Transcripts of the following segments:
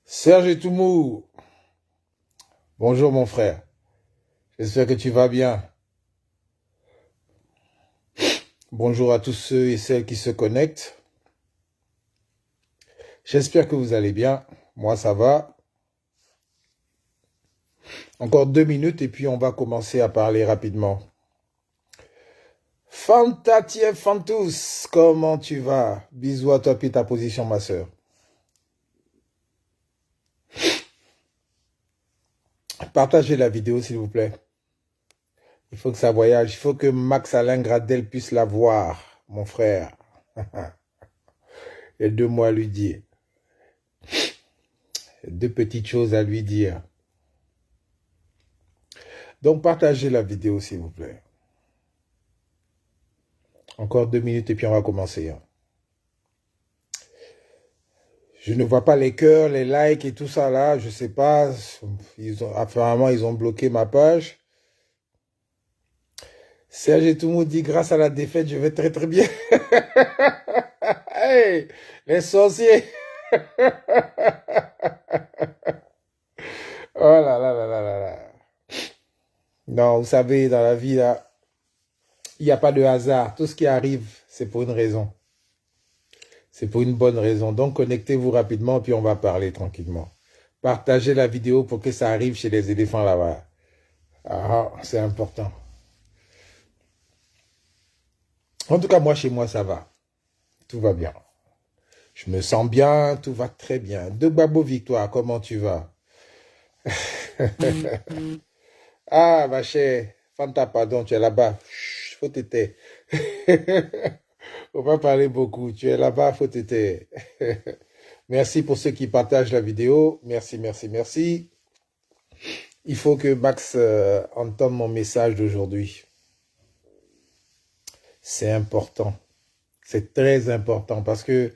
Serge Toumou, bonjour mon frère, j'espère que tu vas bien. Bonjour à tous ceux et celles qui se connectent. J'espère que vous allez bien, moi ça va. Encore 2 minutes et puis on va commencer à parler rapidement. Fantatien Fantous, comment tu vas? Bisous à toi puis ta position ma soeur. Partagez la vidéo s'il vous plaît. Il faut que ça voyage, il faut que Max Alain Gradel puisse la voir, mon frère. Il y a 2 mots à lui dire. 2 petites choses à lui dire. Donc partagez la vidéo s'il vous plaît. Encore 2 minutes et puis on va commencer. Je ne vois pas les cœurs, les likes et tout ça là, je sais pas. Apparemment, ils ont bloqué ma page. Serge Toumou dit, grâce à la défaite, je vais très très bien. Hey, les sorciers. Oh là là là là là là. Non, vous savez, dans la vie là, il n'y a pas de hasard. Tout ce qui arrive, c'est pour une raison. C'est pour une bonne raison. Donc, connectez-vous rapidement, puis on va parler tranquillement. Partagez la vidéo pour que ça arrive chez les éléphants là-bas. Ah, c'est important. En tout cas, moi, chez moi, ça va. Tout va bien. Je me sens bien, tout va très bien. De Babo Victoire, comment tu vas? Ah, ma chère, Fanta, pardon, tu es là-bas. Faut t'aider. Faut pas parler beaucoup. Tu es là-bas, faut t'aider. Merci pour ceux qui partagent la vidéo. Merci, merci, merci. Il faut que Max entende mon message d'aujourd'hui. C'est important. C'est très important parce que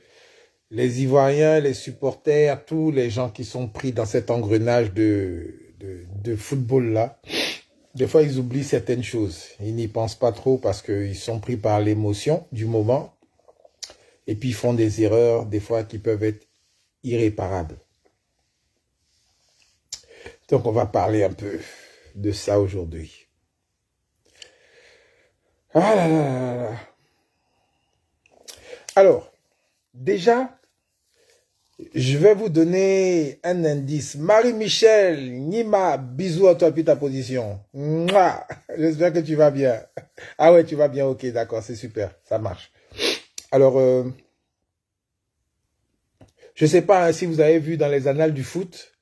les Ivoiriens, les supporters, tous les gens qui sont pris dans cet engrenage de football-là, des fois, ils oublient certaines choses. Ils n'y pensent pas trop parce qu'ils sont pris par l'émotion du moment. Et puis, ils font des erreurs, des fois, qui peuvent être irréparables. Donc, on va parler un peu de ça aujourd'hui. Ah là là là là. Alors, déjà, je vais vous donner un indice. Marie-Michel, Nima, bisous à toi puis ta position. J'espère que tu vas bien. Ah ouais, tu vas bien, ok, d'accord, c'est super, ça marche. Alors, je ne sais pas hein, si vous avez vu dans les annales du foot,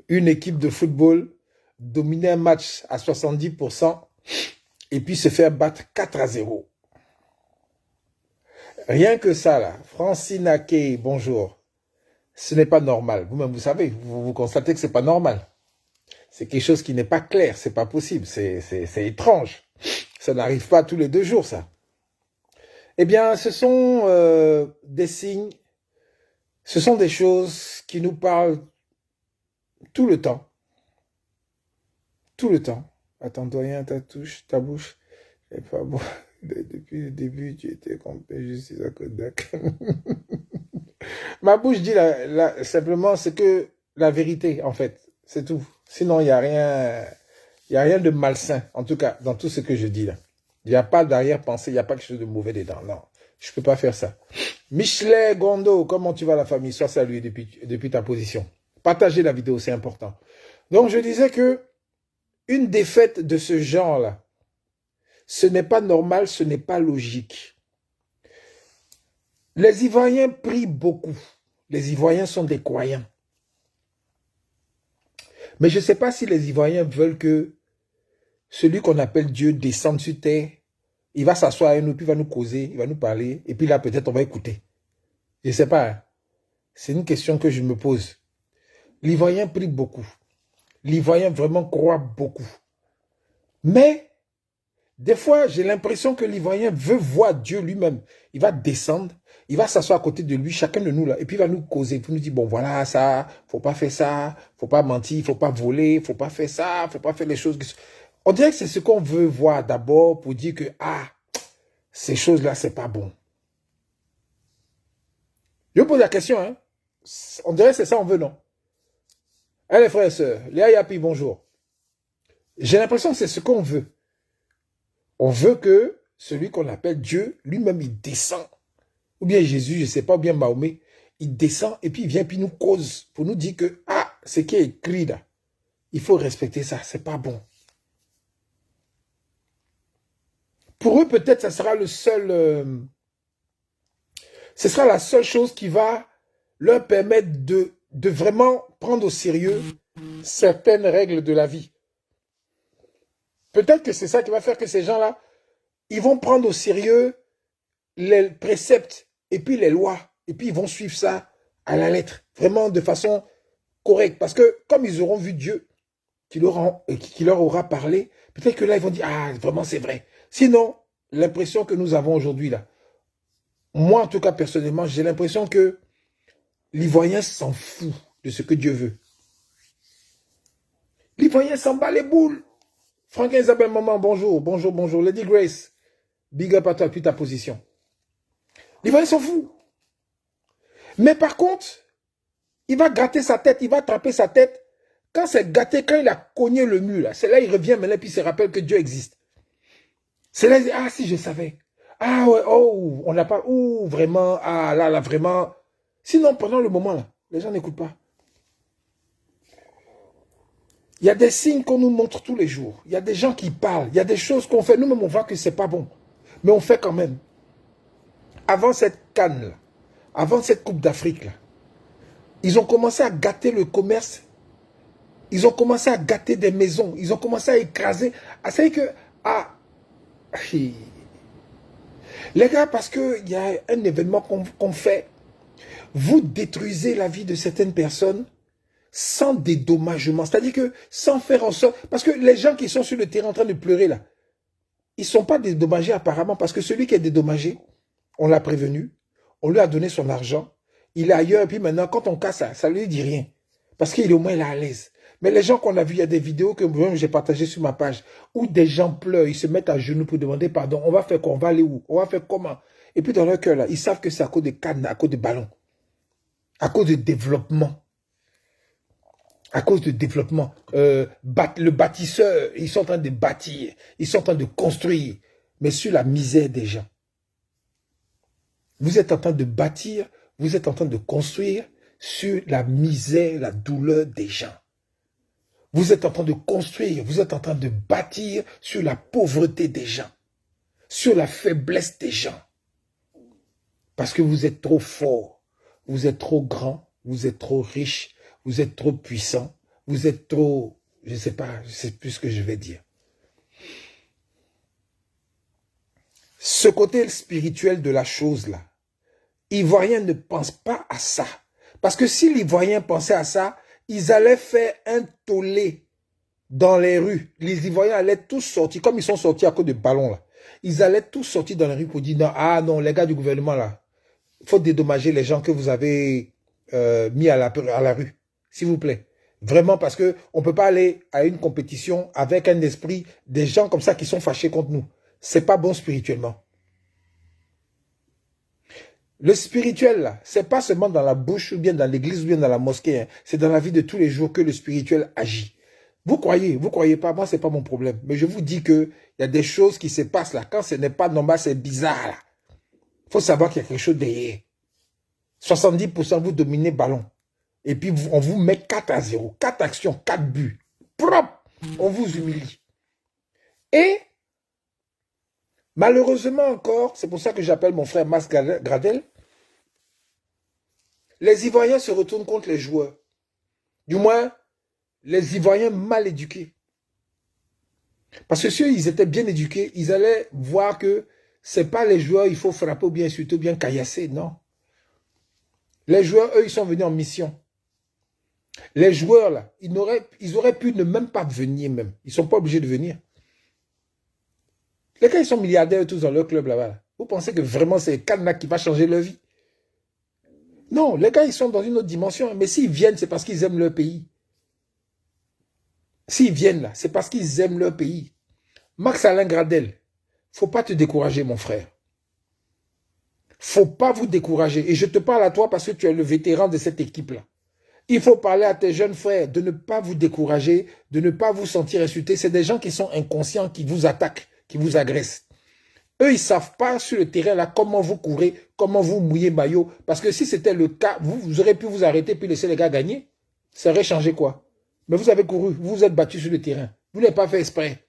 une équipe de football dominer un match à 70% et puis se faire battre 4-0. Rien que ça, là. Francine Ake, bonjour. Ce n'est pas normal. Vous-même, vous savez, vous constatez que ce n'est pas normal. C'est quelque chose qui n'est pas clair, c'est pas possible, c'est étrange. Ça n'arrive pas tous les 2 jours, ça. Eh bien, ce sont des signes, ce sont des choses qui nous parlent tout le temps. Tout le temps. Attends, doyen, ta bouche, c'est pas bon. Depuis le début, tu étais complet, je suis à Kodak. Ma bouche dit simplement ce que la vérité, en fait. C'est tout. Sinon, il y a rien de malsain, en tout cas, dans tout ce que je dis là. Il n'y a pas d'arrière-pensée, il n'y a pas quelque chose de mauvais dedans. Non, je ne peux pas faire ça. Michelet Gondo, comment tu vas la famille? Sois salué depuis ta position. Partagez la vidéo, c'est important. Donc, je disais que une défaite de ce genre-là, ce n'est pas normal, ce n'est pas logique. Les Ivoiriens prient beaucoup. Les Ivoiriens sont des croyants. Mais je ne sais pas si les Ivoiriens veulent que celui qu'on appelle Dieu descende sur terre. Il va s'asseoir avec nous, puis il va nous causer, il va nous parler, et puis là, peut-être, on va écouter. Je ne sais pas. Hein. C'est une question que je me pose. L'Ivoirien prie beaucoup. L'Ivoirien vraiment croit beaucoup. Mais, des fois, j'ai l'impression que l'Ivoirien veut voir Dieu lui-même. Il va descendre, il va s'asseoir à côté de lui, chacun de nous là, et puis il va nous causer, pour nous dire, bon voilà, ça, faut pas faire ça, faut pas mentir, faut pas voler, faut pas faire ça, faut pas faire les choses. On dirait que c'est ce qu'on veut voir d'abord pour dire que, ah, ces choses-là, c'est pas bon. Je vous pose la question, hein. On dirait que c'est ça on veut, non? Allez, frères et sœurs, Léa Yapi, bonjour. J'ai l'impression que c'est ce qu'on veut. On veut que celui qu'on appelle Dieu, lui-même, il descend. Ou bien Jésus, je ne sais pas, ou bien Mahomet, il descend et puis il vient puis nous cause pour nous dire que, ah, ce qui est écrit là, il faut respecter ça, c'est pas bon. Pour eux, peut-être, ça sera le seul... ce sera la seule chose qui va leur permettre de vraiment prendre au sérieux certaines règles de la vie. Peut-être que c'est ça qui va faire que ces gens-là, ils vont prendre au sérieux les préceptes et puis les lois. Et puis ils vont suivre ça à la lettre, vraiment de façon correcte. Parce que comme ils auront vu Dieu qui leur aura parlé, peut-être que là, ils vont dire, ah, vraiment, c'est vrai. Sinon, l'impression que nous avons aujourd'hui, là, moi, en tout cas, personnellement, j'ai l'impression que l'Ivoirien s'en fout de ce que Dieu veut. L'Ivoirien s'en bat les boules. Franck Isabelle Maman, bonjour, bonjour, bonjour. Lady Grace, big up à toi, puis ta position. L'Ivoirien s'en fout. Mais par contre, il va gratter sa tête, il va attraper sa tête. Quand c'est gâté, quand il a cogné le mur, c'est là il revient maintenant, puis il se rappelle que Dieu existe. C'est là il dit, ah si, je savais. Ah ouais, oh, on n'a pas, ouh, vraiment, ah là, vraiment. Sinon, pendant le moment, là, les gens n'écoutent pas. Il y a des signes qu'on nous montre tous les jours. Il y a des gens qui parlent. Il y a des choses qu'on fait. Nous-mêmes, on voit que c'est pas bon. Mais on fait quand même. Avant cette canne, là, avant cette Coupe d'Afrique, là, ils ont commencé à gâter le commerce. Ils ont commencé à gâter des maisons. Ils ont commencé à écraser. C'est que, les gars, parce qu'il y a un événement qu'on fait, vous détruisez la vie de certaines personnes sans dédommagement. C'est-à-dire que sans faire en sorte... Parce que les gens qui sont sur le terrain en train de pleurer là, ils ne sont pas dédommagés apparemment parce que celui qui est dédommagé, on l'a prévenu, on lui a donné son argent, il est ailleurs et puis maintenant quand on casse ça ne lui dit rien. Parce qu'il est au moins il est à l'aise. Mais les gens qu'on a vus, il y a des vidéos que j'ai partagées sur ma page où des gens pleurent, ils se mettent à genoux pour demander pardon. On va faire quoi? On va aller où? On va faire comment? Et puis dans leur cœur là, ils savent que c'est à cause de cannes, à cause de ballons, à cause de développement. À cause de développement, le bâtisseur, ils sont en train de bâtir, ils sont en train de construire, mais sur la misère des gens. Vous êtes en train de bâtir, vous êtes en train de construire sur la misère, la douleur des gens. Vous êtes en train de construire, vous êtes en train de bâtir sur la pauvreté des gens, sur la faiblesse des gens. Parce que vous êtes trop fort, vous êtes trop grand, vous êtes trop riche, vous êtes trop puissant, vous êtes trop... Je ne sais pas, je ne sais plus ce que je vais dire. Ce côté spirituel de la chose là, Ivoiriens ne pensent pas à ça. Parce que si les Ivoiriens pensaient à ça, ils allaient faire un tollé dans les rues. Les Ivoiriens allaient tous sortir, comme ils sont sortis à cause de ballons là. Ils allaient tous sortir dans les rues pour dire non, ah non, les gars du gouvernement là, il faut dédommager les gens que vous avez mis à la rue. S'il vous plaît. Vraiment parce qu'on ne peut pas aller à une compétition avec un esprit des gens comme ça qui sont fâchés contre nous. C'est pas bon spirituellement. Le spirituel, là, c'est pas seulement dans la bouche ou bien dans l'église ou bien dans la mosquée. Hein. C'est dans la vie de tous les jours que le spirituel agit. Vous croyez pas, moi, c'est pas mon problème. Mais je vous dis que il y a des choses qui se passent là. Quand ce n'est pas normal, c'est bizarre là. Il faut savoir qu'il y a quelque chose derrière. 70% vous dominez ballon. Et puis, on vous met 4-0. 4 actions, 4 buts. Propre. On vous humilie. Et, malheureusement encore, c'est pour ça que j'appelle mon frère Mas Gradel, les Ivoiriens se retournent contre les joueurs. Du moins, les Ivoiriens mal éduqués. Parce que si ils étaient bien éduqués, ils allaient voir que c'est pas les joueurs, il faut frapper ou bien insulter ou bien caillasser, non. Les joueurs, eux, ils sont venus en mission. Les joueurs, là, ils auraient pu ne même pas venir même. Ils ne sont pas obligés de venir. Les gars, ils sont milliardaires tous dans leur club là-bas. Là. Vous pensez que vraiment c'est Canada qui va changer leur vie? Non, les gars, ils sont dans une autre dimension. Mais s'ils viennent, c'est parce qu'ils aiment leur pays. S'ils viennent là, c'est parce qu'ils aiment leur pays. Max-Alain Gradel, faut pas te décourager, mon frère. Faut pas vous décourager. Et je te parle à toi parce que tu es le vétéran de cette équipe-là. Il faut parler à tes jeunes frères de ne pas vous décourager, de ne pas vous sentir insulté. C'est des gens qui sont inconscients, qui vous attaquent, qui vous agressent. Eux, ils ne savent pas sur le terrain là comment vous courez, comment vous mouillez maillot. Parce que si c'était le cas, vous aurez pu vous arrêter puis laisser les gars gagner. Ça aurait changé quoi? Mais vous avez couru, vous vous êtes battu sur le terrain. Vous ne l'avez pas fait exprès.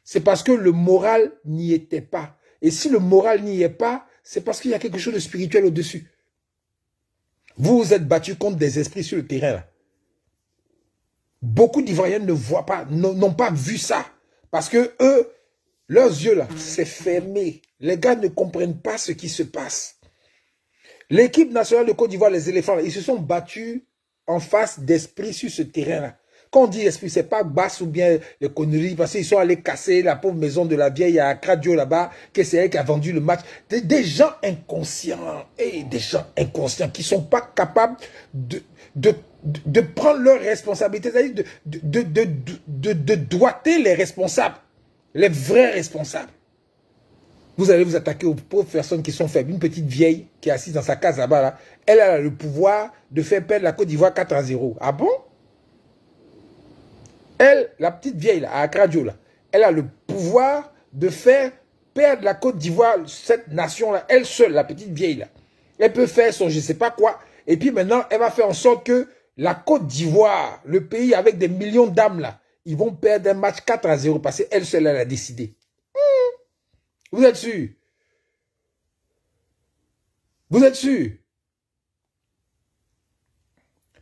C'est parce que le moral n'y était pas. Et si le moral n'y est pas, c'est parce qu'il y a quelque chose de spirituel au-dessus. Vous vous êtes battu contre des esprits sur le terrain. Là. Beaucoup d'Ivoiriens ne voient pas, n'ont pas vu ça. Parce que eux, leurs yeux là, c'est fermé. Les gars ne comprennent pas ce qui se passe. L'équipe nationale de Côte d'Ivoire, les éléphants, là, ils se sont battus en face d'esprits sur ce terrain-là. Quand on dit esprit, c'est pas basse ou bien les conneries, parce qu'ils sont allés casser la pauvre maison de la vieille à Accra là-bas, que c'est elle qui a vendu le match. Des gens inconscients, et des gens inconscients qui sont pas capables de prendre leurs responsabilités, c'est-à-dire de doigter les responsables, les vrais responsables. Vous allez vous attaquer aux pauvres personnes qui sont faibles. Une petite vieille qui est assise dans sa case là-bas, là, elle a le pouvoir de faire perdre la Côte d'Ivoire 4-0. Ah bon? Elle, la petite vieille là, à Accra, là, elle a le pouvoir de faire perdre la Côte d'Ivoire, cette nation-là, elle seule, la petite vieille là. Elle peut faire son je ne sais pas quoi. Et puis maintenant, elle va faire en sorte que la Côte d'Ivoire, le pays avec des millions d'âmes là, ils vont perdre un match 4-0 parce qu'elle seule, elle a décidé. Vous êtes sûr? Vous êtes sûr?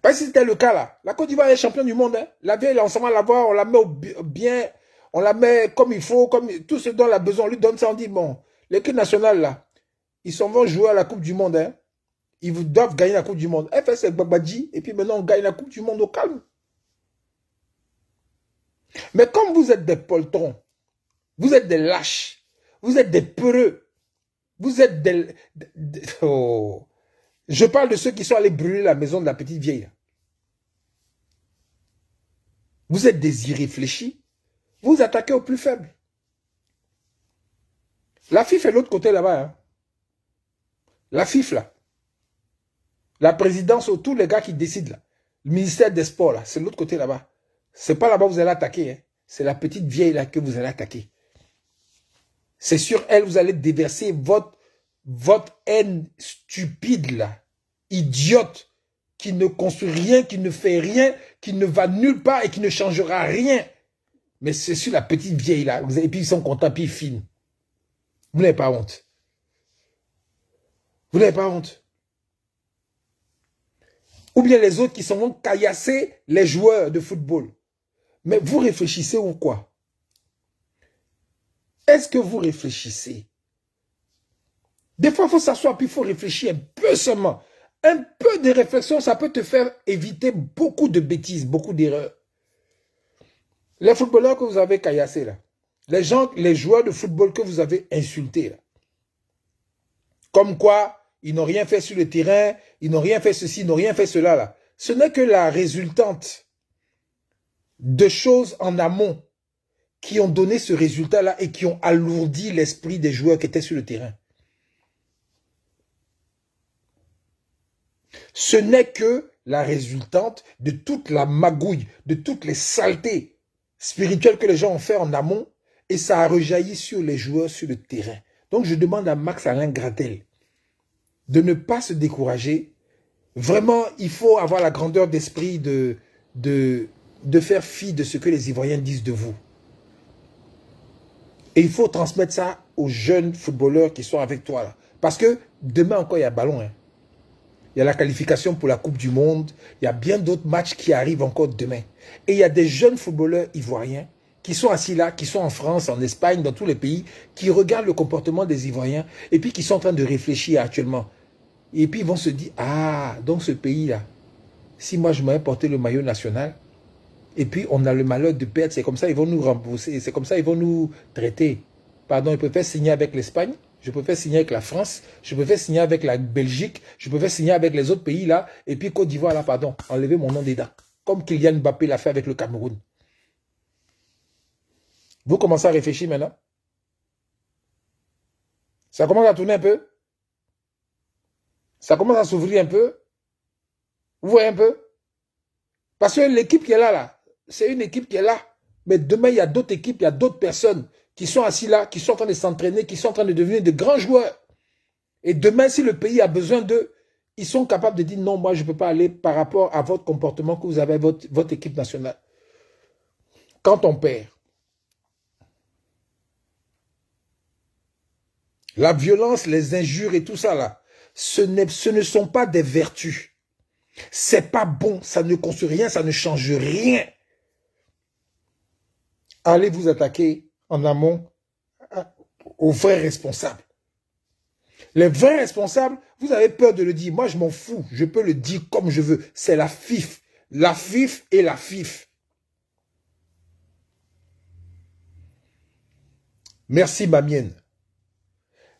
Parce que si c'était le cas là, la Côte d'Ivoire est championne du monde. Hein. La vieille, on s'en va la voir, on la met bien, on la met comme il faut, comme tout ce dont elle a besoin, on lui donne ça, on dit bon, l'équipe nationale là, ils s'en vont jouer à la Coupe du Monde. Hein. Ils doivent gagner la Coupe du Monde. Elle fait ses babadji, et puis maintenant on gagne la Coupe du Monde au calme. Mais comme vous êtes des poltrons, vous êtes des lâches, vous êtes des peureux, vous êtes oh. Je parle de ceux qui sont allés brûler la maison de la petite vieille. Vous êtes des irréfléchis. Vous attaquez au plus faible. La FIF est de l'autre côté là-bas. Hein. La FIF là. La présidence, tous les gars qui décident là. Le ministère des Sports là, c'est de l'autre côté là-bas. C'est pas là-bas que vous allez attaquer. Hein. C'est la petite vieille là que vous allez attaquer. C'est sur elle vous allez déverser votre haine stupide là. Idiote. Qui ne construit rien, qui ne fait rien, qui ne va nulle part et qui ne changera rien. Mais c'est sur la petite vieille là. Et puis ils sont contents, puis ils filment. Vous n'avez pas honte. Vous n'avez pas honte. Ou bien les autres qui sont vont caillasser les joueurs de football. Mais vous réfléchissez ou quoi? Est-ce que vous réfléchissez? Des fois, il faut s'asseoir, puis il faut réfléchir un peu seulement. Un peu de réflexion, ça peut te faire éviter beaucoup de bêtises, beaucoup d'erreurs. Les footballeurs que vous avez caillassés, là, les joueurs de football que vous avez insultés, là, comme quoi ils n'ont rien fait sur le terrain, ils n'ont rien fait ceci, ils n'ont rien fait cela, là. Ce n'est que la résultante de choses en amont qui ont donné ce résultat-là et qui ont alourdi l'esprit des joueurs qui étaient sur le terrain. Ce n'est que la résultante de toute la magouille, de toutes les saletés spirituelles que les gens ont fait en amont, et ça a rejailli sur les joueurs sur le terrain. Donc je demande à Max-Alain Gradel de ne pas se décourager. Vraiment, il faut avoir la grandeur d'esprit de faire fi de ce que les Ivoiriens disent de vous. Et il faut transmettre ça aux jeunes footballeurs qui sont avec toi là. Parce que demain encore, il y a ballon. Hein. Il y a la qualification pour la Coupe du Monde. Il y a bien d'autres matchs qui arrivent encore demain. Et il y a des jeunes footballeurs ivoiriens qui sont assis là, qui sont en France, en Espagne, dans tous les pays, qui regardent le comportement des Ivoiriens et puis qui sont en train de réfléchir actuellement. Et puis ils vont se dire, ah, donc ce pays-là, si moi je m'avais porté le maillot national, et puis on a le malheur de perdre, c'est comme ça ils vont nous rembourser, c'est comme ça ils vont nous traiter. Pardon, ils préfèrent signer avec l'Espagne, je préfère signer avec la France, je préfère signer avec la Belgique, je préfère signer avec les autres pays là, et puis Côte d'Ivoire là, pardon, enlever mon nom des dents. Comme Kylian Mbappé l'a fait avec le Cameroun. Vous commencez à réfléchir maintenant? Ça commence à tourner un peu? Ça commence à s'ouvrir un peu? Vous voyez un peu? Parce que l'équipe qui est là, c'est une équipe qui est là. Mais demain, il y a d'autres équipes, il y a d'autres personnes qui sont assis là, qui sont en train de s'entraîner, qui sont en train de devenir de grands joueurs. Et demain, si le pays a besoin d'eux, ils sont capables de dire non, moi, je ne peux pas aller par rapport à votre comportement que vous avez avec votre équipe nationale. Quand on perd, la violence, les injures et tout ça là, ce ne sont pas des vertus. C'est pas bon, ça ne construit rien, ça ne change rien. Allez vous attaquer en amont aux vrais responsables. Les vrais responsables, vous avez peur de le dire. Moi, je m'en fous. Je peux le dire comme je veux. C'est la FIF. La FIF et la FIF. Merci, ma mienne.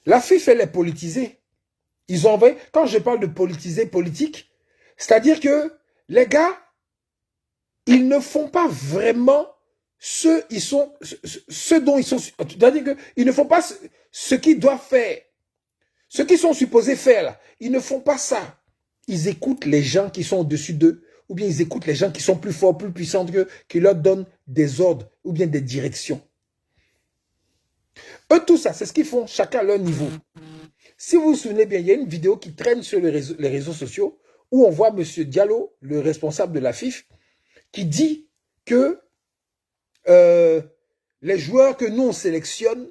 La FIF, elle est politisée. Ils ont envoyé, quand je parle de politiser politique, c'est-à-dire que les gars, ils ne font pas vraiment ce dont ils sont, c'est-à-dire qu'ils ne font pas ce qu'ils doivent faire. Ce qu'ils sont supposés faire, là, ils ne font pas ça. Ils écoutent les gens qui sont au-dessus d'eux, ou bien ils écoutent les gens qui sont plus forts, plus puissants qu'eux, qui leur donnent des ordres, ou bien des directions. Eux, tout ça, c'est ce qu'ils font, chacun à leur niveau. Si vous vous souvenez bien, il y a une vidéo qui traîne sur les réseaux sociaux, où on voit M. Diallo, le responsable de la FIF, qui dit que les joueurs que nous, on sélectionne,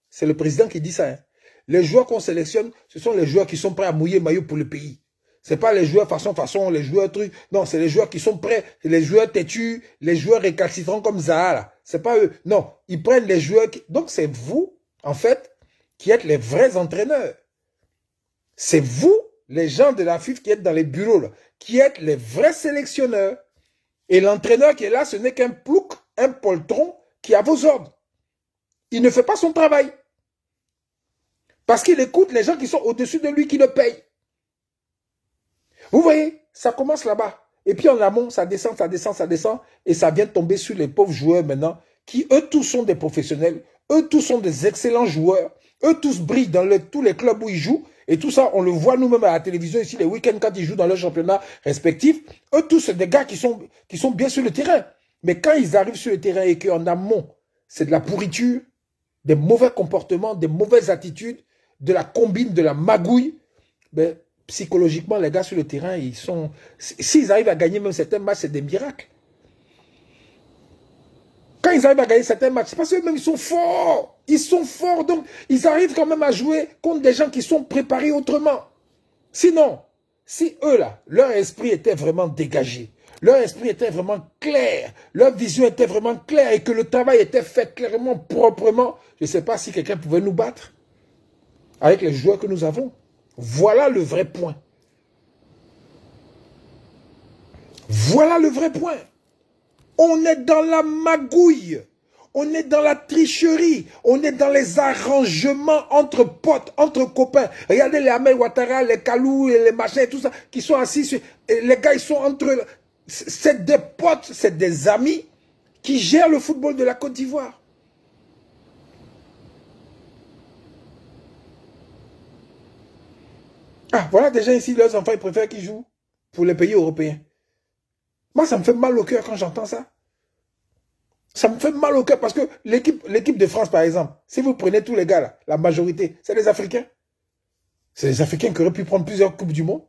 c'est le président qui dit ça, hein. Les joueurs qu'on sélectionne, ce sont les joueurs qui sont prêts à mouiller maillot pour le pays. C'est pas les joueurs façon, les joueurs trucs. Non, c'est les joueurs qui sont prêts, les joueurs têtus, les joueurs récalcitrants comme Zaha. C'est pas eux. Non, ils prennent les joueurs qui... Donc c'est vous, en fait, qui êtes les vrais entraîneurs. C'est vous, les gens de la FIF qui êtes dans les bureaux, là, qui êtes les vrais sélectionneurs. Et l'entraîneur qui est là, ce n'est qu'un plouc, un poltron qui a vos ordres. Il ne fait pas son travail. Parce qu'il écoute les gens qui sont au-dessus de lui qui le payent. Vous voyez, ça commence là-bas. Et puis en amont, ça descend, ça descend, ça descend. Et ça vient tomber sur les pauvres joueurs maintenant, qui eux tous sont des professionnels. Eux tous sont des excellents joueurs. Eux tous brillent dans tous les clubs où ils jouent. Et tout ça, on le voit nous-mêmes à la télévision ici, les week-ends, quand ils jouent dans leurs championnats respectifs. Eux tous, c'est des gars qui sont bien sur le terrain. Mais quand ils arrivent sur le terrain et qu'en amont, c'est de la pourriture, des mauvais comportements, des mauvaises attitudes, de la combine, de la magouille, ben, psychologiquement, les gars sur le terrain, ils sont... S'ils arrivent à gagner même certains matchs, c'est des miracles. Quand ils arrivent à gagner certains matchs, c'est parce qu'eux-mêmes, ils sont forts. Ils sont forts, donc ils arrivent quand même à jouer contre des gens qui sont préparés autrement. Sinon, si eux, là, leur esprit était vraiment dégagé, leur esprit était vraiment clair, leur vision était vraiment claire et que le travail était fait clairement, proprement, je ne sais pas si quelqu'un pouvait nous battre avec les joueurs que nous avons. Voilà le vrai point. Voilà le vrai point. On est dans la magouille. On est dans la tricherie. On est dans les arrangements entre potes, entre copains. Regardez les Ahmed Ouattara, les Kalou, les machins et tout ça, qui sont assis sur... Les gars, ils sont entre... C'est des potes, c'est des amis qui gèrent le football de la Côte d'Ivoire. Ah, voilà des gens ici, leurs enfants, ils préfèrent qu'ils jouent pour les pays européens. Moi, ça me fait mal au cœur quand j'entends ça. Ça me fait mal au cœur parce que l'équipe de France, par exemple, si vous prenez tous les gars là, la majorité, c'est les Africains. C'est les Africains qui auraient pu prendre plusieurs Coupes du Monde.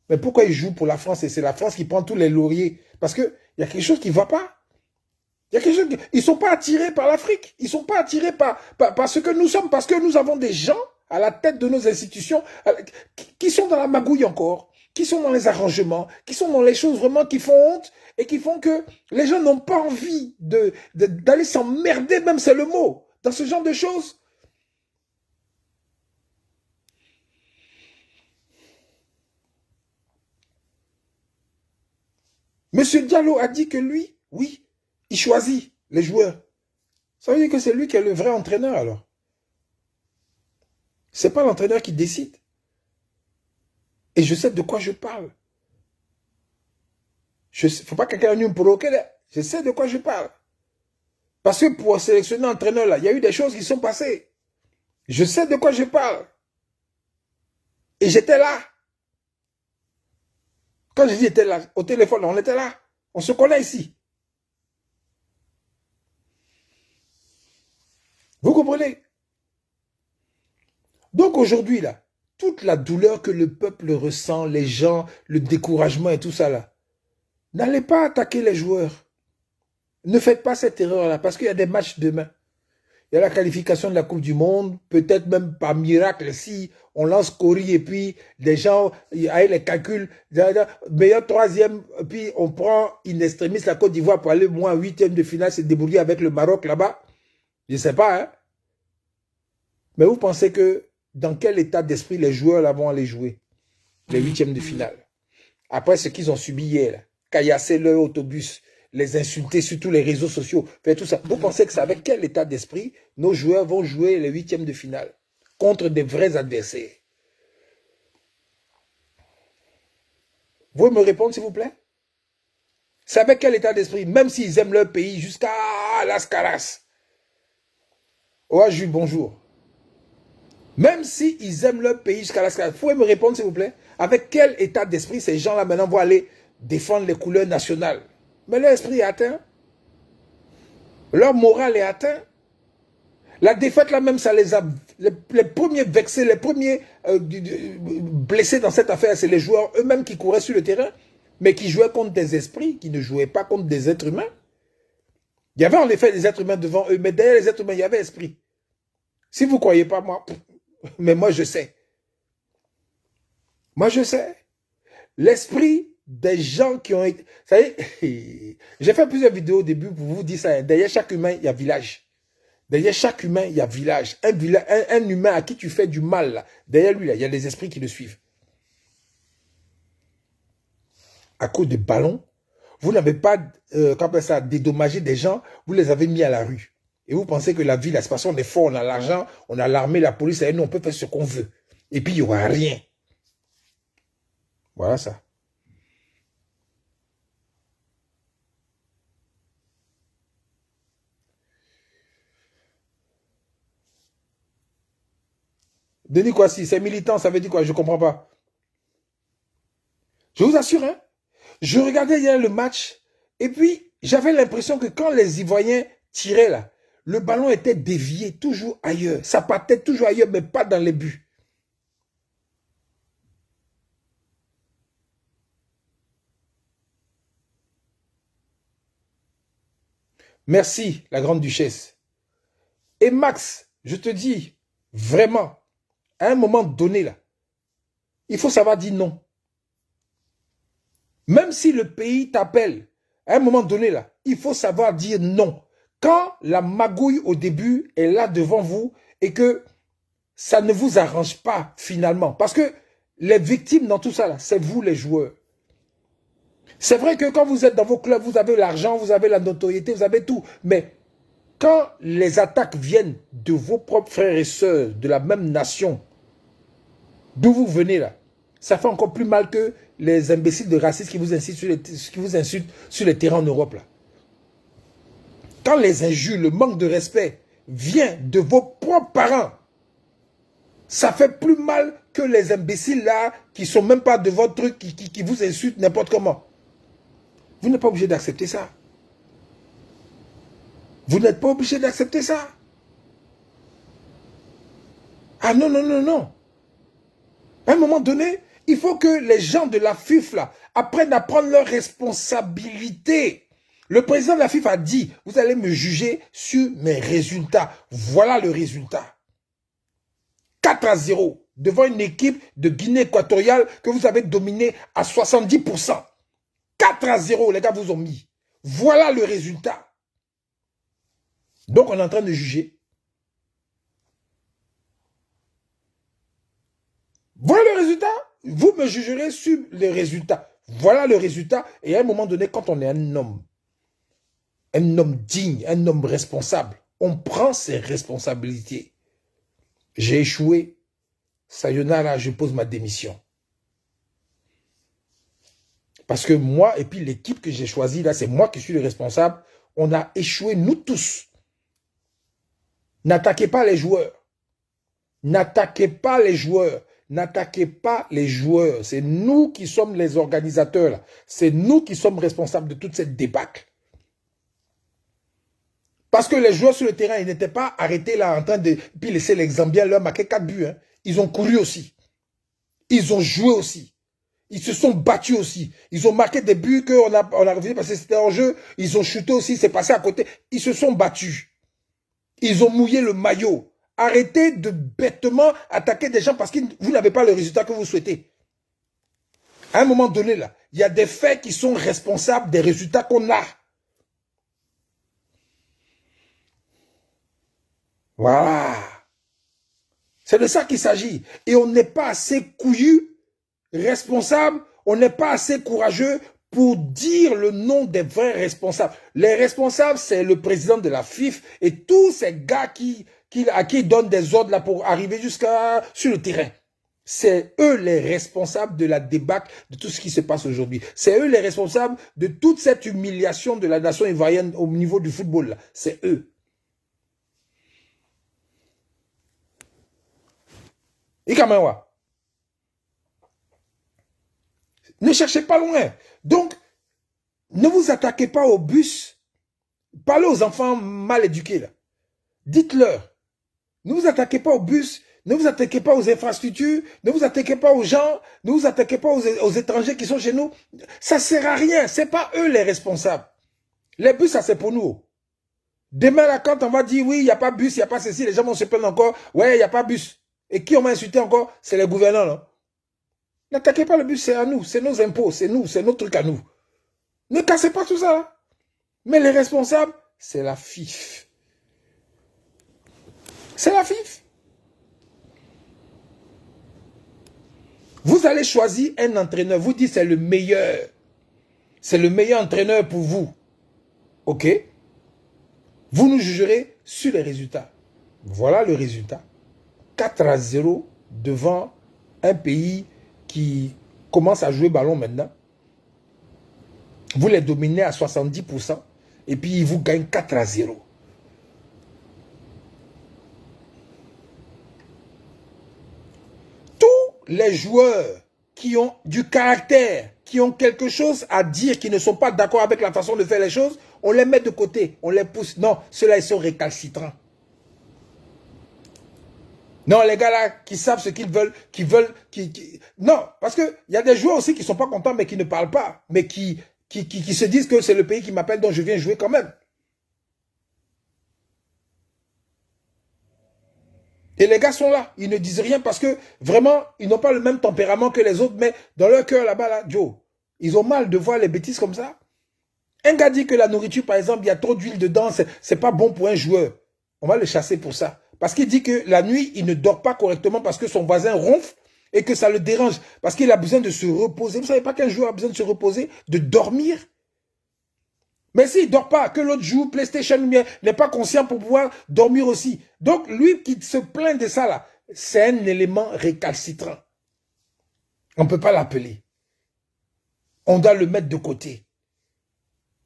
Mais pourquoi ils jouent pour la France et c'est la France qui prend tous les lauriers? Parce qu'il y a quelque chose qui ne va pas. Il y a quelque chose ils ne sont pas attirés par l'Afrique. Ils ne sont pas attirés par ce que nous sommes. Parce que nous avons des gens à la tête de nos institutions qui sont dans la magouille encore, qui sont dans les arrangements, qui sont dans les choses vraiment qui font honte et qui font que les gens n'ont pas envie d'aller s'emmerder, même c'est le mot, dans ce genre de choses. Monsieur Diallo a dit que lui, oui, il choisit les joueurs. Ça veut dire que c'est lui qui est le vrai entraîneur alors. Ce n'est pas l'entraîneur qui décide. Et je sais de quoi je parle. Il ne faut pas que quelqu'un vienne me provoquer. Je sais de quoi je parle. Parce que pour sélectionner un entraîneur, là, il y a eu des choses qui sont passées. Je sais de quoi je parle. Et j'étais là. Quand je dis j'étais là, au téléphone, on était là. On se connaît ici. Vous comprenez? Donc aujourd'hui, là, toute la douleur que le peuple ressent, les gens, le découragement et tout ça, là, n'allez pas attaquer les joueurs. Ne faites pas cette erreur-là, parce qu'il y a des matchs demain. Il y a la qualification de la Coupe du Monde, peut-être même par miracle, si on lance Cori et puis des gens, avec les calculs, meilleur troisième, puis on prend in extremis la Côte d'Ivoire pour aller moins huitième de finale, se débrouiller avec le Maroc là-bas. Je ne sais pas, hein. Mais vous pensez que dans quel état d'esprit les joueurs là vont aller jouer les huitièmes de finale? Après ce qu'ils ont subi hier, caillasser leur autobus, les insulter sur tous les réseaux sociaux, faire tout ça. Vous pensez que c'est avec quel état d'esprit nos joueurs vont jouer les huitièmes de finale contre des vrais adversaires? Vous me répondre s'il vous plaît? C'est avec quel état d'esprit? Même s'ils aiment leur pays jusqu'à Las Caras. Oh, Jules, bonjour. Même s'ils aiment leur pays jusqu'à Las Caras. Vous pouvez me répondre s'il vous plaît? Avec quel état d'esprit ces gens-là maintenant vont aller défendre les couleurs nationales? Mais leur esprit est atteint. Leur morale est atteint. La défaite là même, ça les a... Les premiers vexés, les premiers blessés dans cette affaire, c'est les joueurs eux-mêmes qui couraient sur le terrain, mais qui jouaient contre des esprits, qui ne jouaient pas contre des êtres humains. Il y avait en effet des êtres humains devant eux, mais derrière les êtres humains, il y avait esprit. Si vous ne croyez pas, moi, mais moi je sais. Moi je sais. L'esprit des gens qui ont été... Vous savez, j'ai fait plusieurs vidéos au début pour vous dire ça. Derrière chaque humain, il y a village. Derrière chaque humain, il y a village. Un humain à qui tu fais du mal, là, derrière lui, là, il y a des esprits qui le suivent. À cause de ballons, vous n'avez pas dédommagé des gens, vous les avez mis à la rue. Et vous pensez que la vie, là, c'est parce qu'on est fort, on a l'argent, on a l'armée, la police, et nous, on peut faire ce qu'on veut. Et puis, il n'y aura rien. Voilà ça. Denis Kwasi, c'est militant, ça veut dire quoi? Je ne comprends pas. Je vous assure, hein, je regardais hier le match, et puis j'avais l'impression que quand les Ivoiriens tiraient là, le ballon était dévié toujours ailleurs. Ça partait toujours ailleurs, mais pas dans les buts. Merci, la grande duchesse. Et Max, je te dis, vraiment, à un moment donné là, il faut savoir dire non. Même si le pays t'appelle, à un moment donné là, il faut savoir dire non. Quand la magouille au début est là devant vous et que ça ne vous arrange pas finalement. Parce que les victimes dans tout ça là, c'est vous les joueurs. C'est vrai que quand vous êtes dans vos clubs, vous avez l'argent, vous avez la notoriété, vous avez tout. Mais quand les attaques viennent de vos propres frères et sœurs de la même nation, d'où vous venez là, ça fait encore plus mal que les imbéciles de racistes qui vous insultent sur les terrains en Europe là. Quand les injures, le manque de respect vient de vos propres parents, Ça fait plus mal que les imbéciles là, qui sont même pas de votre truc, qui vous insultent n'importe comment. Vous n'êtes pas obligé d'accepter ça. Vous n'êtes pas obligé d'accepter ça. Ah non, non, non, non. À un moment donné, il faut que les gens de la FIF là, apprennent à prendre leurs responsabilités. Le président de la FIF a dit, vous allez me juger sur mes résultats. Voilà le résultat. 4-0 devant une équipe de Guinée équatoriale que vous avez dominée à 70%. 4-0, les gars vous ont mis. Voilà le résultat. Donc on est en train de juger. Voilà le résultat. Vous me jugerez sur les résultats. Voilà le résultat. Et à un moment donné, quand on est un homme digne, un homme responsable, on prend ses responsabilités. J'ai échoué. Sayonara, je pose ma démission. Parce que moi, et puis l'équipe que j'ai choisie, là, c'est moi qui suis le responsable. On a échoué, nous tous. N'attaquez pas les joueurs. N'attaquez pas les joueurs. N'attaquez pas les joueurs. C'est nous qui sommes les organisateurs. C'est nous qui sommes responsables de toute cette débâcle. Parce que les joueurs sur le terrain, ils n'étaient pas arrêtés là en train de puis laisser les Zambiens leur marquer 4 buts. Hein. Ils ont couru aussi. Ils ont joué aussi. Ils se sont battus aussi. Ils ont marqué des buts qu'on a refusé parce que c'était en jeu. Ils ont chuté aussi, c'est passé à côté. Ils se sont battus. Ils ont mouillé le maillot. Arrêtez de bêtement attaquer des gens parce que vous n'avez pas le résultat que vous souhaitez. À un moment donné, là, il y a des faits qui sont responsables des résultats qu'on a. Voilà. C'est de ça qu'il s'agit. Et on n'est pas assez couillu, responsable, on n'est pas assez courageux pour dire le nom des vrais responsables. Les responsables, c'est le président de la FIF et tous ces gars à qui ils donnent des ordres là pour arriver jusqu'à sur le terrain. C'est eux les responsables de la débâcle de tout ce qui se passe aujourd'hui. C'est eux les responsables de toute cette humiliation de la nation ivoirienne au niveau du football. C'est eux. Ikamawa. Ne cherchez pas loin. Donc, ne vous attaquez pas au bus. Parlez aux enfants mal éduqués là. Dites-leur. Ne vous attaquez pas au bus. Ne vous attaquez pas aux infrastructures. Ne vous attaquez pas aux gens. Ne vous attaquez pas aux étrangers qui sont chez nous. Ça ne sert à rien. Ce n'est pas eux les responsables. Les bus, ça c'est pour nous. Demain, là, quand on va dire oui, il n'y a pas bus, il n'y a pas ceci, les gens vont se plaindre encore. Ouais, il n'y a pas bus. Et qui on va insulter encore? C'est les gouvernants. Là. N'attaquez pas le bus, c'est à nous. C'est nos impôts, c'est nous, c'est notre truc à nous. Ne cassez pas tout ça. Là. Mais les responsables, c'est la FIF. C'est la FIF. Vous allez choisir un entraîneur. Vous dites c'est le meilleur. C'est le meilleur entraîneur pour vous. OK? Vous nous jugerez sur les résultats. Voilà le résultat. 4-0 devant un pays qui commence à jouer ballon maintenant. Vous les dominez à 70% et puis ils vous gagnent 4-0. Tous les joueurs qui ont du caractère, qui ont quelque chose à dire, qui ne sont pas d'accord avec la façon de faire les choses, on les met de côté, on les pousse. Non, ceux-là, ils sont récalcitrants. Non, les gars là, qui savent ce qu'ils veulent, Non, parce qu'il y a des joueurs aussi qui ne sont pas contents, mais qui ne parlent pas, mais qui se disent que c'est le pays qui m'appelle, donc je viens jouer quand même. Et les gars sont là, ils ne disent rien parce que vraiment, ils n'ont pas le même tempérament que les autres, mais dans leur cœur là-bas, là, Joe, ils ont mal de voir les bêtises comme ça. Un gars dit que la nourriture, par exemple, il y a trop d'huile dedans, c'est pas bon pour un joueur. On va le chasser pour ça. Parce qu'il dit que la nuit, il ne dort pas correctement parce que son voisin ronfle et que ça le dérange. Parce qu'il a besoin de se reposer. Vous ne savez pas qu'un joueur a besoin de se reposer, de dormir? Mais s'il ne dort pas, que l'autre joue PlayStation, n'est pas conscient pour pouvoir dormir aussi. Donc, lui qui se plaint de ça, là, c'est un élément récalcitrant. On ne peut pas l'appeler. On doit le mettre de côté.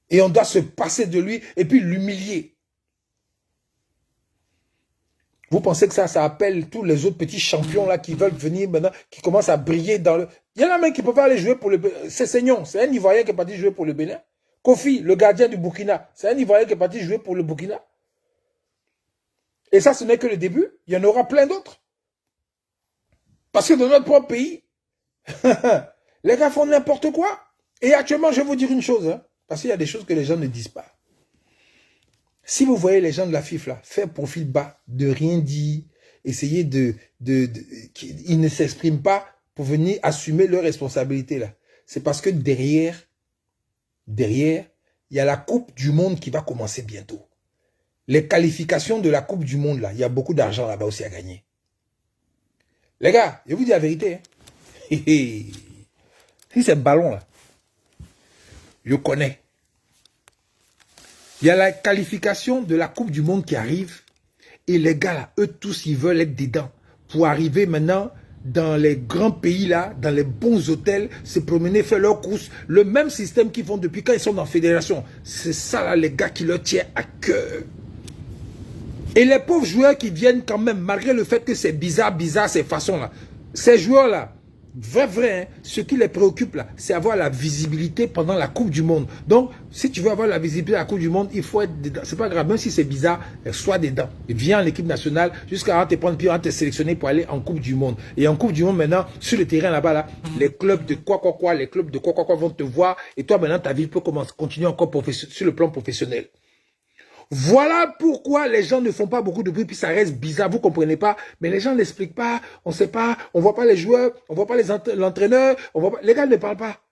Et on doit se passer de lui et puis l'humilier. Vous pensez que ça appelle tous les autres petits champions là qui veulent venir maintenant, qui commencent à briller dans le... Il y en a même qui ne peuvent pas aller jouer pour le... C'est Seignon, c'est un Ivoirien qui est parti jouer pour le Bénin. Kofi, le gardien du Burkina, c'est un Ivoirien qui est parti jouer pour le Burkina. Et ça, ce n'est que le début. Il y en aura plein d'autres. Parce que dans notre propre pays, les gars font n'importe quoi. Et actuellement, je vais vous dire une chose, hein, parce qu'il y a des choses que les gens ne disent pas. Si vous voyez les gens de la FIFA là, faire profil bas, de rien dire, essayer ils ne s'expriment pas pour venir assumer leurs responsabilités là. C'est parce que derrière, il y a la Coupe du Monde qui va commencer bientôt. Les qualifications de la Coupe du Monde là, il y a beaucoup d'argent là-bas aussi à gagner. Les gars, je vous dis la vérité. Hein. Si c'est ballon là, je connais. Il y a la qualification de la Coupe du Monde qui arrive. Et les gars là, eux tous, ils veulent être dedans. Pour arriver maintenant dans les grands pays là, dans les bons hôtels, se promener, faire leurs courses. Le même système qu'ils font depuis quand ils sont dans la fédération. C'est ça là, les gars, qui leur tient à cœur. Et les pauvres joueurs qui viennent quand même, malgré le fait que c'est bizarre ces façons là. Ces joueurs là, vrai, hein, ce qui les préoccupe là, c'est avoir la visibilité pendant la Coupe du Monde. Donc, si tu veux avoir la visibilité à la Coupe du Monde, il faut être dedans. C'est pas grave, même si c'est bizarre, sois dedans. Viens en équipe nationale jusqu'à te prendre, puis on te sélectionner pour aller en Coupe du Monde. Et en Coupe du Monde, maintenant, sur le terrain là-bas, là, les clubs de les clubs de quoi vont te voir. Et toi, maintenant, ta vie peut continuer encore sur le plan professionnel. Voilà pourquoi les gens ne font pas beaucoup de bruit, puis ça reste bizarre, vous ne comprenez pas, mais les gens n'expliquent pas, on ne sait pas, on ne voit pas les joueurs, on ne voit pas l'entraîneur, les gars ne parlent pas.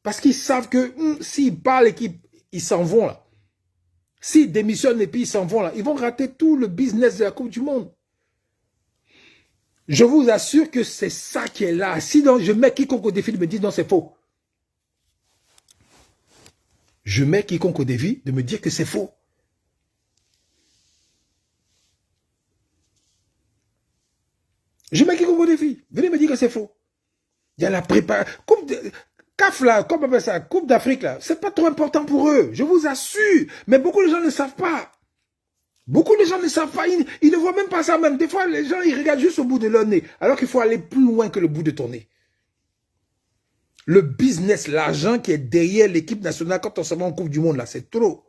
Parce qu'ils savent que s'ils parlent et qu'ils s'en vont là, s'ils démissionnent et puis ils s'en vont là, ils vont rater tout le business de la Coupe du Monde. Je vous assure que c'est ça qui est là. Sinon, je mets quiconque au défi de me dire non, c'est faux. Je mets quiconque au défi de me dire que c'est faux. Je mets quiconque au défi. Venez me dire que c'est faux. Il y a la préparation. CAF là, comment on appelle ça? Coupe d'Afrique là. C'est pas trop important pour eux. Je vous assure. Mais beaucoup de gens ne savent pas. Beaucoup de gens ne savent pas. Ils ne voient même pas ça même. Des fois, les gens, ils regardent juste au bout de leur nez. Alors qu'il faut aller plus loin que le bout de ton nez. Le business, l'argent qui est derrière l'équipe nationale quand on se va en Coupe du Monde là, c'est trop.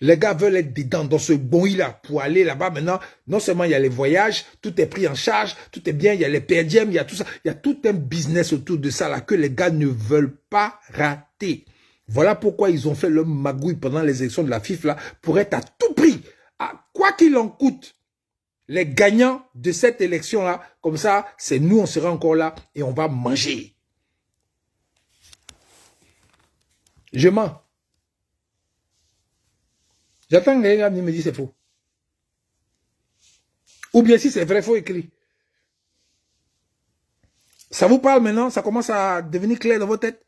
Les gars veulent être dedans, dans ce bon-là, pour aller là-bas. Maintenant, non seulement il y a les voyages, tout est pris en charge, tout est bien, il y a les per diem, il y a tout ça. Il y a tout un business autour de ça là que les gars ne veulent pas rater. Voilà pourquoi ils ont fait le magouille pendant les élections de la FIFA là, pour être à tout prix, à quoi qu'il en coûte, les gagnants de cette élection là. Comme ça, c'est nous, on sera encore là et on va manger. Je mens. J'attends que les gars me disent c'est faux. Ou bien si c'est vrai, il faut écrire. Ça vous parle maintenant? Ça commence à devenir clair dans votre tête?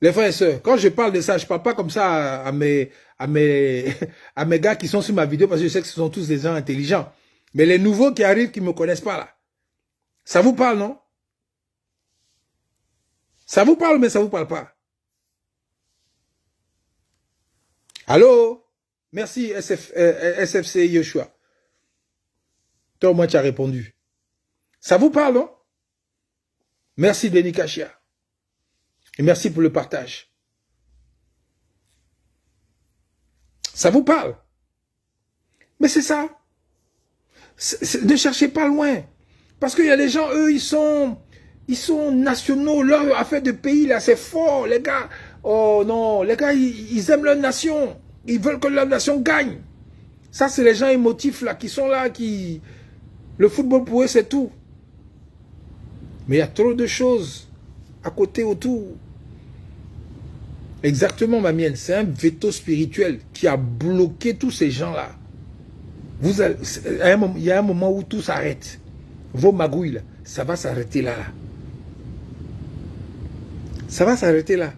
Les frères et sœurs, quand je parle de ça, je ne parle pas comme ça à mes gars qui sont sur ma vidéo parce que je sais que ce sont tous des gens intelligents. Mais les nouveaux qui arrivent, qui ne me connaissent pas là. Ça vous parle, non? Ça vous parle, mais ça ne vous parle pas. Allô? Merci SFC Yoshua. Toi, moi, tu as répondu. Ça vous parle, non? Merci Denis Kachia. Et merci pour le partage. Ça vous parle? Mais c'est ça. Ne cherchez pas loin. Parce qu'il y a des gens, eux, ils sont nationaux. Leur affaire de pays, là, c'est fort, les gars. Oh non, les gars, ils aiment leur nation. Ils veulent que leur nation gagne. Ça, c'est les gens émotifs, là, qui sont là, qui... Le football, pour eux, c'est tout. Mais il y a trop de choses à côté, autour. Exactement, ma mienne. C'est un veto spirituel qui a bloqué tous ces gens-là. Il y a un moment où tout s'arrête. Vos magouilles, là, ça va s'arrêter là. Ça va s'arrêter là.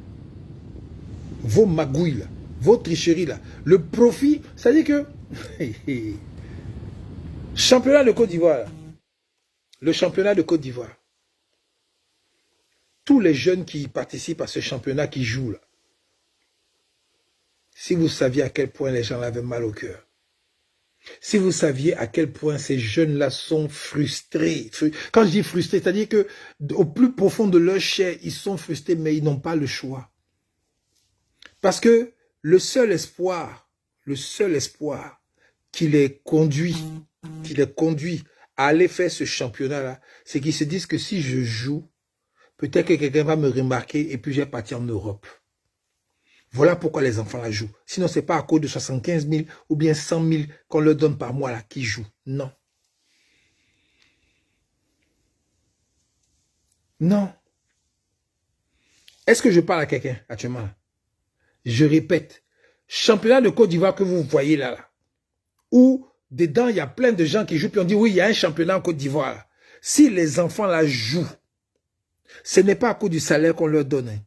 Vos magouilles, là, vos tricheries, là. Le profit, c'est-à-dire que... championnat de Côte d'Ivoire. Le championnat de Côte d'Ivoire. Tous les jeunes qui participent à ce championnat, qui jouent là. Si vous saviez à quel point les gens avaient mal au cœur. Si vous saviez à quel point ces jeunes-là sont frustrés. Quand je dis frustrés, c'est-à-dire que au plus profond de leur chair, ils sont frustrés, mais ils n'ont pas le choix. Parce que le seul espoir qui les conduit à aller faire ce championnat-là, c'est qu'ils se disent que si je joue, peut-être que quelqu'un va me remarquer et puis je vais partir en Europe. Voilà pourquoi les enfants la jouent. Sinon, ce n'est pas à cause de 75 000 ou bien 100 000 qu'on leur donne par mois là qui jouent. Non. Non. Est-ce que je parle à quelqu'un actuellement? Je répète, championnat de Côte d'Ivoire que vous voyez là, où dedans il y a plein de gens qui jouent, puis on dit oui, il y a un championnat en Côte d'Ivoire. Si les enfants la jouent, ce n'est pas à cause du salaire qu'on leur donne.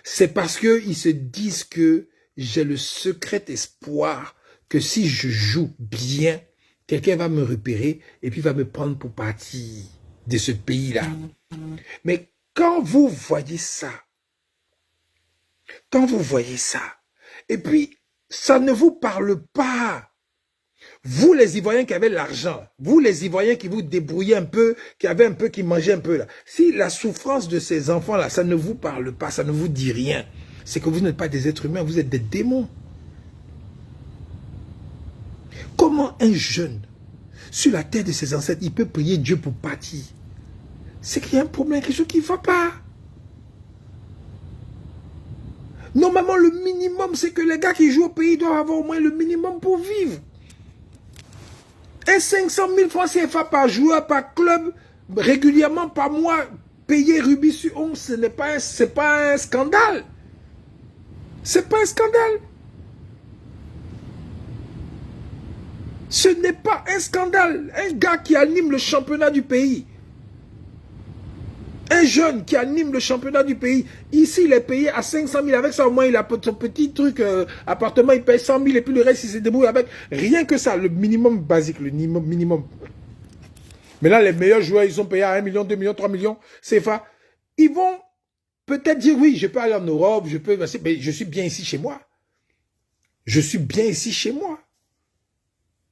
C'est parce qu'ils se disent que j'ai le secret espoir que si je joue bien, quelqu'un va me repérer et puis va me prendre pour partie de ce pays-là. Mais quand vous voyez ça, et puis ça ne vous parle pas, vous les Ivoiriens qui avez l'argent, vous les Ivoiriens qui vous débrouillez un peu, qui mangeaient un peu là, si la souffrance de ces enfants-là, ça ne vous parle pas, ça ne vous dit rien, c'est que vous n'êtes pas des êtres humains, vous êtes des démons. Comment un jeune, sur la terre de ses ancêtres, il peut prier Dieu pour partir? C'est qu'il y a un problème, quelque chose qui ne va pas. Normalement, le minimum, c'est que les gars qui jouent au pays doivent avoir au moins le minimum pour vivre. Et 500 000 francs CFA par joueur, par club, régulièrement par mois, payé rubis sur 11, ce n'est pas, pas un scandale. C'est pas un scandale. Ce n'est pas un scandale. Un gars qui anime le championnat du pays. Un jeune qui anime le championnat du pays. Ici, il est payé à 500 000. Avec ça, au moins, il a son petit truc, appartement, il paye 100 000 et puis le reste, il se débrouille avec. Rien que ça, le minimum basique, le minimum. Mais là, les meilleurs joueurs, ils sont payés à 1 million, 2 millions, 3 millions CFA. Ils vont peut-être dire, oui, je peux aller en Europe, mais je suis bien ici chez moi. Je suis bien ici chez moi.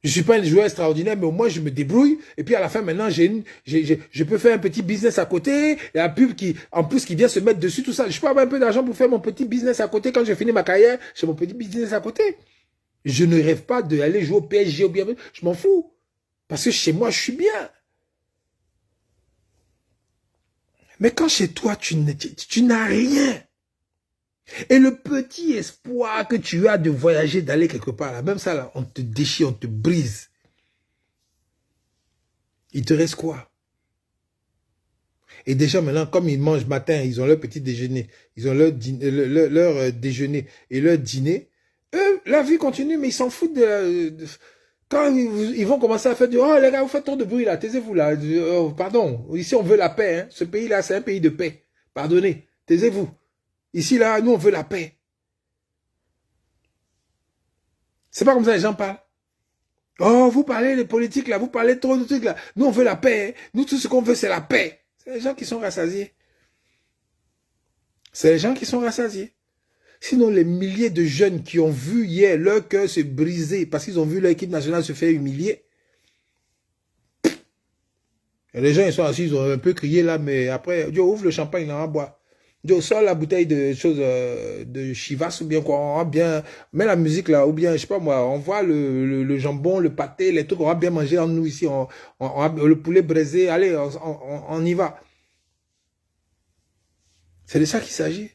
Je ne suis pas un joueur extraordinaire, mais au moins je me débrouille. Et puis à la fin, maintenant, je peux faire un petit business à côté. Et la pub en plus, qui vient se mettre dessus, tout ça. Je peux avoir un peu d'argent pour faire mon petit business à côté. Quand j'ai fini ma carrière, j'ai mon petit business à côté. Je ne rêve pas d'aller jouer au PSG ou bien. Je m'en fous. Parce que chez moi, je suis bien. Mais quand chez toi, tu n'as rien. Et le petit espoir que tu as de voyager, d'aller quelque part, là, même ça, là, on te déchire, on te brise. Il te reste quoi? Et déjà maintenant, comme ils mangent matin, ils ont leur petit déjeuner, ils ont leur déjeuner et leur dîner, eux, la vie continue, mais ils s'en foutent quand ils vont commencer à faire du « Oh les gars, vous faites trop de bruit là, taisez-vous là, pardon, ici on veut la paix, hein. Ce pays-là c'est un pays de paix, pardonnez, taisez-vous. Ici, là, nous, on veut la paix. C'est pas comme ça les gens parlent. Oh, vous parlez de politique, là, vous parlez trop de trucs, là. Nous, on veut la paix. Hein. Nous, tout ce qu'on veut, c'est la paix. C'est les gens qui sont rassasiés. C'est les gens qui sont rassasiés. Sinon, les milliers de jeunes qui ont vu hier leur cœur se briser parce qu'ils ont vu leur équipe nationale se faire humilier. Et les gens, ils sont assis, ils ont un peu crié, là, mais après, Dieu ouvre le champagne, là, on va boire. Dieu sort la bouteille de choses de Chivas ou bien quoi, on va bien met la musique là ou bien je sais pas moi, on voit le jambon, le pâté, les trucs, on va bien manger en nous ici, le poulet braisé, allez, on y va. C'est de ça qu'il s'agit.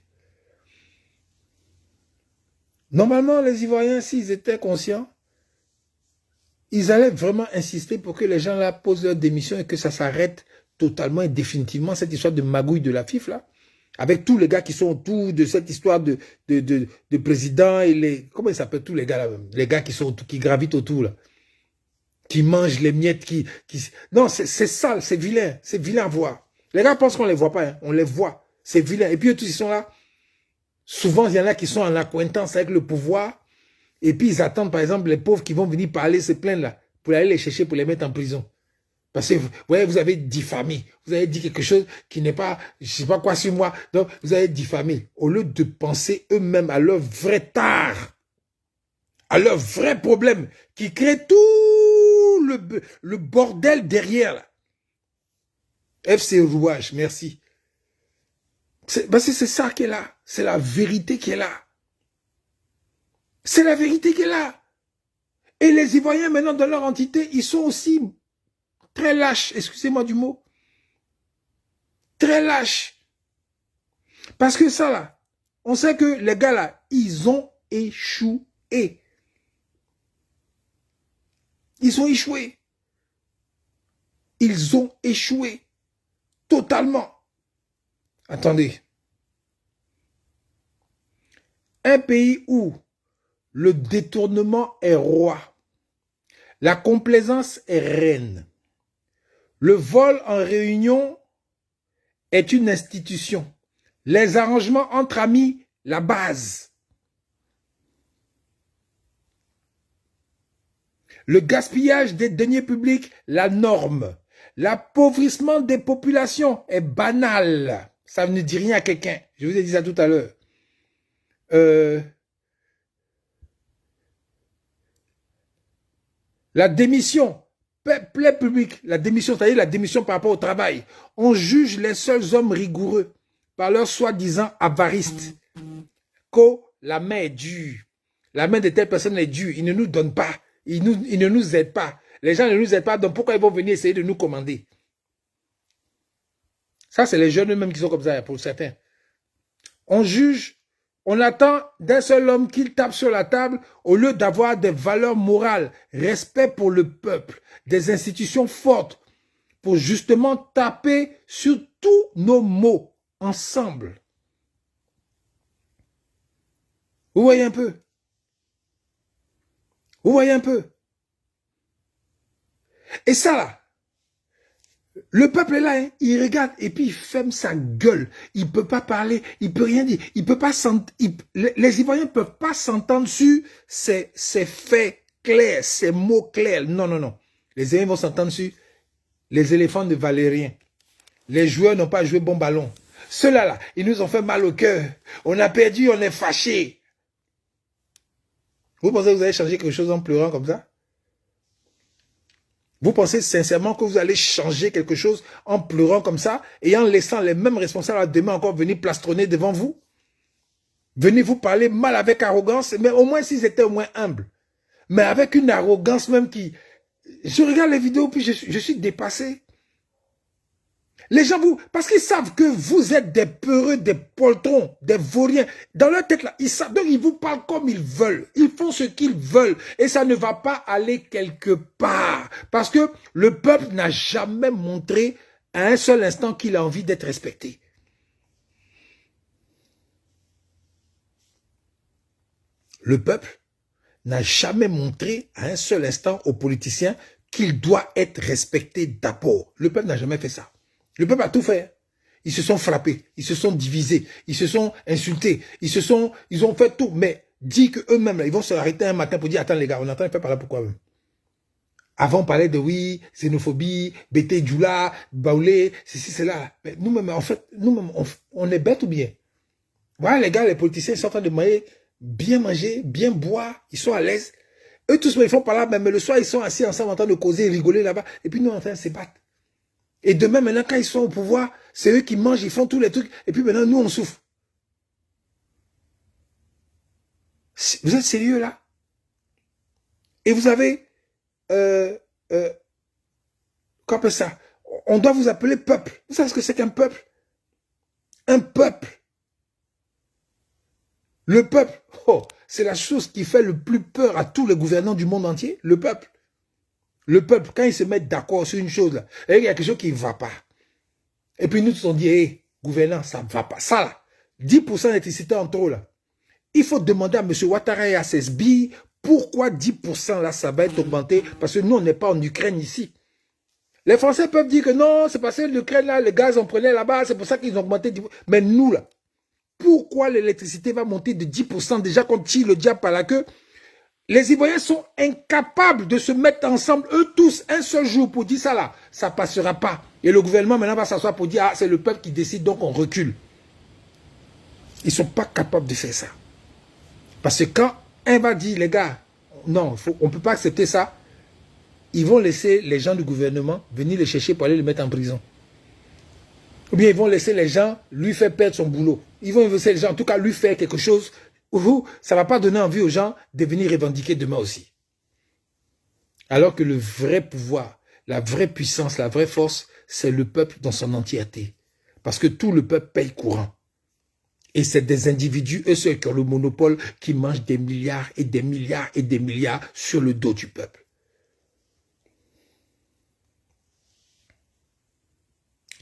Normalement, les Ivoiriens, s'ils étaient conscients, ils allaient vraiment insister pour que les gens là posent leur démission et que ça s'arrête totalement et définitivement cette histoire de magouille de la FIF là. Avec tous les gars qui sont autour de cette histoire de président et les... Comment ils s'appellent tous les gars là? Les gars qui gravitent autour là. Qui mangent les miettes, Non, c'est sale, c'est vilain à voir. Les gars pensent qu'on les voit pas, hein. On les voit. C'est vilain. Et puis eux tous, ils sont là. Souvent, il y en a qui sont en accointance avec le pouvoir. Et puis ils attendent, par exemple, les pauvres qui vont venir parler, se plaindre là, pour aller les chercher, pour les mettre en prison. Parce que, ouais, vous avez diffamé. Vous avez dit quelque chose qui n'est pas, je sais pas quoi sur moi. Donc, vous avez diffamé. Au lieu de penser eux-mêmes à leur vrai tard, à leur vrai problème, qui crée tout le bordel derrière. Là. FC Rouage, merci. Parce que c'est ça qui est là. C'est la vérité qui est là. C'est la vérité qui est là. Et les Ivoiriens, maintenant, dans leur entité, ils sont aussi très lâches. Excusez-moi du mot. Très lâches. Parce que ça, là, on sait que les gars, là, ils ont échoué. Ils ont échoué. Ils ont échoué. Totalement. Attendez. Un pays où le détournement est roi, la complaisance est reine, le vol en réunion est une institution, les arrangements entre amis, la base. Le gaspillage des deniers publics, la norme. L'appauvrissement des populations est banal. Ça ne dit rien à quelqu'un. Je vous ai dit ça tout à l'heure. La démission, plaie publique, la démission, c'est-à-dire la démission par rapport au travail. On juge les seuls hommes rigoureux par leur soi-disant avariste. Que la main est dure. La main de telle personne est dure. Ils ne nous donnent pas. Ils ne nous aident pas. Les gens ne nous aident pas. Donc pourquoi ils vont venir essayer de nous commander? Ça, c'est les jeunes eux-mêmes qui sont comme ça, pour certains. On juge, on attend d'un seul homme qu'il tape sur la table au lieu d'avoir des valeurs morales, respect pour le peuple, des institutions fortes, pour justement taper sur tous nos maux ensemble. Vous voyez un peu? Vous voyez un peu? Et ça là, le peuple est là, hein, il regarde et puis il ferme sa gueule. Il ne peut pas parler, il ne peut rien dire. Il peut pas les Ivoiriens ne peuvent pas s'entendre sur ces faits clairs, ces mots clairs. Non, non, non. Les Ivoiriens vont s'entendre sur les éléphants de Valérien. Les joueurs n'ont pas joué bon ballon. Ceux-là, là, ils nous ont fait mal au cœur. On a perdu, on est fâchés. Vous pensez que vous allez changer quelque chose en pleurant comme ça? Vous pensez sincèrement que vous allez changer quelque chose en pleurant comme ça et en laissant les mêmes responsables à demain encore venir plastronner devant vous? Venez vous parler mal avec arrogance, mais au moins s'ils étaient au moins humbles. Mais avec une arrogance même qui... Je regarde les vidéos puis je suis dépassé. Les gens vous... Parce qu'ils savent que vous êtes des peureux, des poltrons, des vauriens. Dans leur tête là, ils savent. Donc ils vous parlent comme ils veulent. Ils font ce qu'ils veulent. Et ça ne va pas aller quelque part. Parce que le peuple n'a jamais montré à un seul instant qu'il a envie d'être respecté. Le peuple n'a jamais montré à un seul instant aux politiciens qu'il doit être respecté d'abord. Le peuple n'a jamais fait ça. Le peuple a tout fait. Ils se sont frappés, ils se sont divisés, ils se sont insultés, ils ont fait tout. Mais dit qu'eux-mêmes, ils vont se arrêter un matin pour dire, attends les gars, on est en train de faire par là pourquoi même? Avant on parlait de oui, xénophobie, Bété Djoula, Baoulé, ceci, cela. Mais nous-mêmes, en fait, nous-mêmes, on est bêtes ou bien? Voilà les gars, les politiciens, ils sont en train de bien manger, bien boire, ils sont à l'aise. Eux tous, ils font par là, mais le soir, ils sont assis ensemble en train de causer, rigoler là-bas. Et puis nous, on est en train de se battre. Et demain, maintenant, quand ils sont au pouvoir, c'est eux qui mangent, ils font tous les trucs. Et puis maintenant, nous, on souffre. Vous êtes sérieux, là? Et vous avez... quoi appelle ça? On doit vous appeler peuple. Vous savez ce que c'est qu'un peuple? Un peuple. Le peuple, oh, c'est la chose qui fait le plus peur à tous les gouvernants du monde entier. Le peuple. Le peuple, quand ils se mettent d'accord sur une chose, là, il y a quelque chose qui ne va pas. Et puis nous, on dit, hey, gouvernant, ça ne va pas. Ça, là, 10% d'électricité en trop, là. Il faut demander à M. Ouattara et à ses billes, pourquoi 10% là, ça va être augmenté? Parce que nous, on n'est pas en Ukraine ici. Les Français peuvent dire que non, c'est parce que l'Ukraine, là, le gaz, on prenait là-bas, c'est pour ça qu'ils ont augmenté 10%. Mais nous, là, pourquoi l'électricité va monter de 10% déjà qu'on tire le diable par la queue? Les Ivoiriens sont incapables de se mettre ensemble, eux tous, un seul jour pour dire ça là. Ça ne passera pas. Et le gouvernement maintenant va s'asseoir pour dire, ah, c'est le peuple qui décide, donc on recule. Ils ne sont pas capables de faire ça. Parce que quand un va dire, les gars, non, on ne peut pas accepter ça. Ils vont laisser les gens du gouvernement venir les chercher pour aller le mettre en prison. Ou bien ils vont laisser les gens lui faire perdre son boulot. Ils vont laisser les gens, en tout cas, lui faire quelque chose où ça ne va pas donner envie aux gens de venir revendiquer demain aussi. Alors que le vrai pouvoir, la vraie puissance, la vraie force, c'est le peuple dans son entièreté. Parce que tout le peuple paye courant. Et c'est des individus, eux seuls qui ont le monopole, qui mangent des milliards et des milliards et des milliards sur le dos du peuple.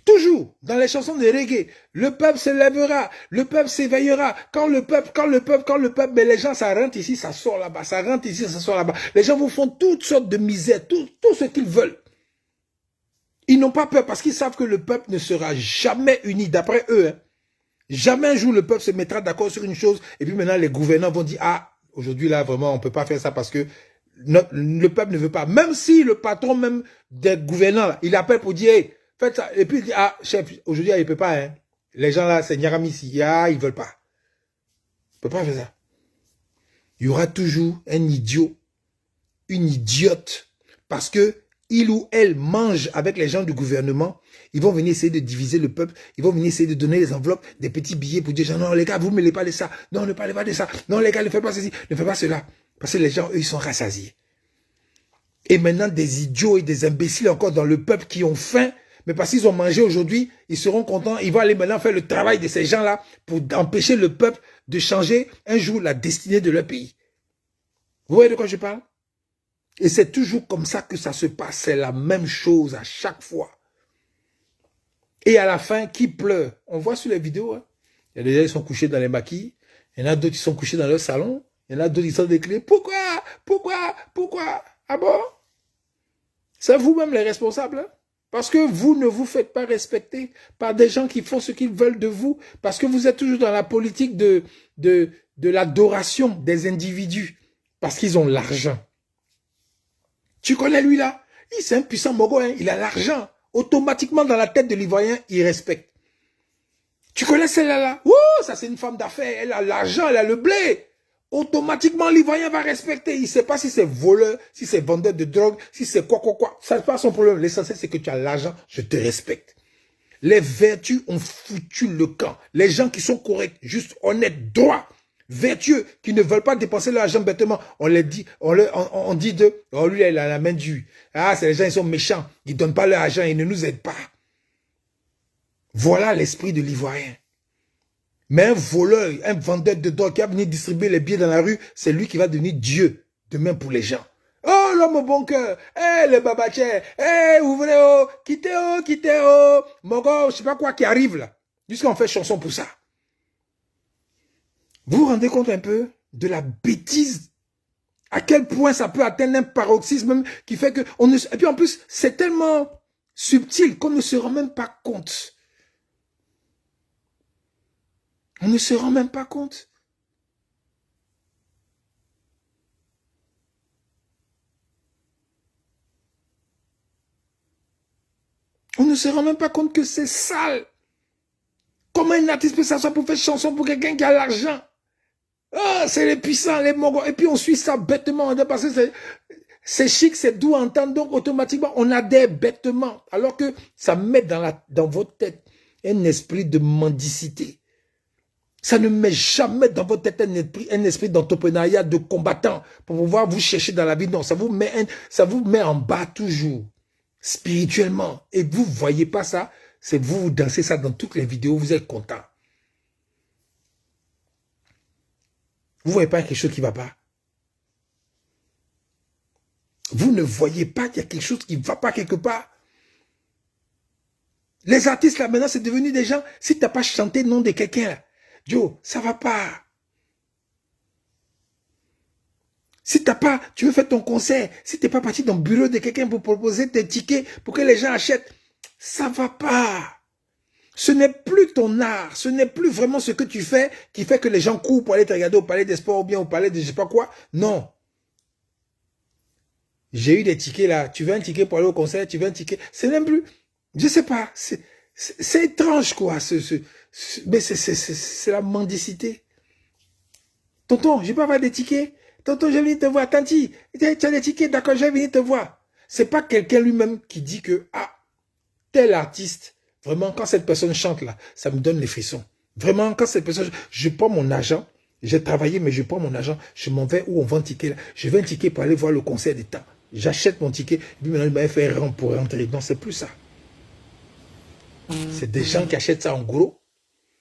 Toujours, dans les chansons de reggae, le peuple se lèvera, le peuple s'éveillera. Quand le peuple, mais les gens, ça rentre ici, ça sort là-bas, ça rentre ici, ça sort là-bas. Les gens vous font toutes sortes de misères, tout ce qu'ils veulent. Ils n'ont pas peur parce qu'ils savent que le peuple ne sera jamais uni, d'après eux. Hein. Jamais un jour le peuple se mettra d'accord sur une chose et puis maintenant les gouvernants vont dire « Ah, aujourd'hui là, vraiment, on ne peut pas faire ça parce que le peuple ne veut pas. » Même si le patron même des gouvernants, là, il appelle pour dire hey, « Faites ça. » Et puis il dit « Ah, chef, aujourd'hui, il ne peut pas. Hein. Les gens là, c'est Nyaramisi. Ah, ils ne veulent pas. » Il ne peut pas faire ça. Il y aura toujours un idiot, une idiote, parce que il ou elle mange avec les gens du gouvernement, ils vont venir essayer de diviser le peuple, ils vont venir essayer de donner des enveloppes, des petits billets pour dire non les gars, vous ne mêlez pas de ça, non ne parlez pas de ça, non les gars ne faites pas ceci, ne faites pas cela. Parce que les gens, eux, ils sont rassasiés. Et maintenant, des idiots et des imbéciles encore dans le peuple qui ont faim, mais parce qu'ils ont mangé aujourd'hui, ils seront contents, ils vont aller maintenant faire le travail de ces gens-là pour empêcher le peuple de changer un jour la destinée de leur pays. Vous voyez de quoi je parle? Et c'est toujours comme ça que ça se passe. C'est la même chose à chaque fois. Et à la fin, qui pleure? On voit sur les vidéos. Hein. Il y a des gens qui sont couchés dans les maquis. Il y en a d'autres qui sont couchés dans leur salon. Il y en a d'autres qui sont déclarés. Pourquoi? Pourquoi? Pourquoi? Ah bon? C'est vous-même les responsables. Hein? Parce que vous ne vous faites pas respecter par des gens qui font ce qu'ils veulent de vous. Parce que vous êtes toujours dans la politique de l'adoration des individus. Parce qu'ils ont l'argent. Tu connais lui là? C'est un puissant mogo, hein? Il a l'argent. Automatiquement dans la tête de l'Ivoirien, il respecte. Tu connais celle-là là? Ouh, ça c'est une femme d'affaires, elle a l'argent, elle a le blé. Automatiquement l'Ivoirien va respecter. Il ne sait pas si c'est voleur, si c'est vendeur de drogue, si c'est quoi. Ça n'est pas son problème. L'essentiel c'est que tu as l'argent, je te respecte. Les vertus ont foutu le camp. Les gens qui sont corrects, juste honnêtes, droits, vertueux, qui ne veulent pas dépenser leur argent bêtement, on les dit, on dit de, oh lui, il a la main dure. Ah, c'est les gens, ils sont méchants. Ils ne donnent pas leur argent, ils ne nous aident pas. Voilà l'esprit de l'Ivoirien. Mais un voleur, un vendeur de drogue qui va venir distribuer les billets dans la rue, c'est lui qui va devenir Dieu demain pour les gens. Oh, l'homme au bon cœur. Eh, le babaché. Eh, ouvrez, oh, quittez, oh. Mon gars, je sais pas quoi qui arrive là. Jusqu'à on fait chanson pour ça. Vous vous rendez compte un peu de la bêtise? À quel point ça peut atteindre un paroxysme qui fait que... Et puis en plus, c'est tellement subtil qu'on ne se rend même pas compte. On ne se rend même pas compte. On ne se rend même pas compte que c'est sale. Comment un artiste peut s'asseoir pour faire chanson pour quelqu'un qui a l'argent? Ah, c'est les puissants, les mogos. Et puis on suit ça bêtement. Parce que c'est chic, c'est doux à entendre. Donc automatiquement, on adhère bêtement. Alors que ça met dans votre tête un esprit de mendicité. Ça ne met jamais dans votre tête un esprit d'entrepreneuriat, de combattant, pour pouvoir vous chercher dans la vie. Non, ça vous met en bas toujours, spirituellement. Et vous ne voyez pas ça, c'est vous dansez ça dans toutes les vidéos, vous êtes content. Vous ne voyez pas quelque chose qui ne va pas. Vous ne voyez pas qu'il y a quelque chose qui ne va pas quelque part. Les artistes là maintenant, c'est devenu des gens, si tu n'as pas chanté le nom de quelqu'un là, Joe, ça va pas. Si t'as pas, tu veux faire ton concert, si t'es pas parti dans le bureau de quelqu'un pour proposer tes tickets pour que les gens achètent, ça va pas. Ce n'est plus ton art, ce n'est plus vraiment ce que tu fais qui fait que les gens courent pour aller te regarder au palais des sports ou bien au palais de je sais pas quoi. Non. J'ai eu des tickets là, tu veux un ticket pour aller au concert, tu veux un ticket, c'est même plus, je sais pas, c'est étrange quoi, mais c'est la mendicité. Tonton, je peux avoir des tickets? tonton, je vais venir te voir, tanti, tu as des tickets, d'accord, je vais venir te voir. C'est pas quelqu'un lui-même qui dit que, ah, tel artiste, vraiment, quand cette personne chante là, ça me donne les frissons. Vraiment, quand cette personne, je prends mon argent, j'ai travaillé, mais je prends mon argent, je m'en vais où on vend un ticket là. Je veux un ticket pour aller voir le concert d'État. J'achète mon ticket, puis maintenant il m'a fait rang pour rentrer. Non, c'est plus ça. C'est des gens qui achètent ça en gros.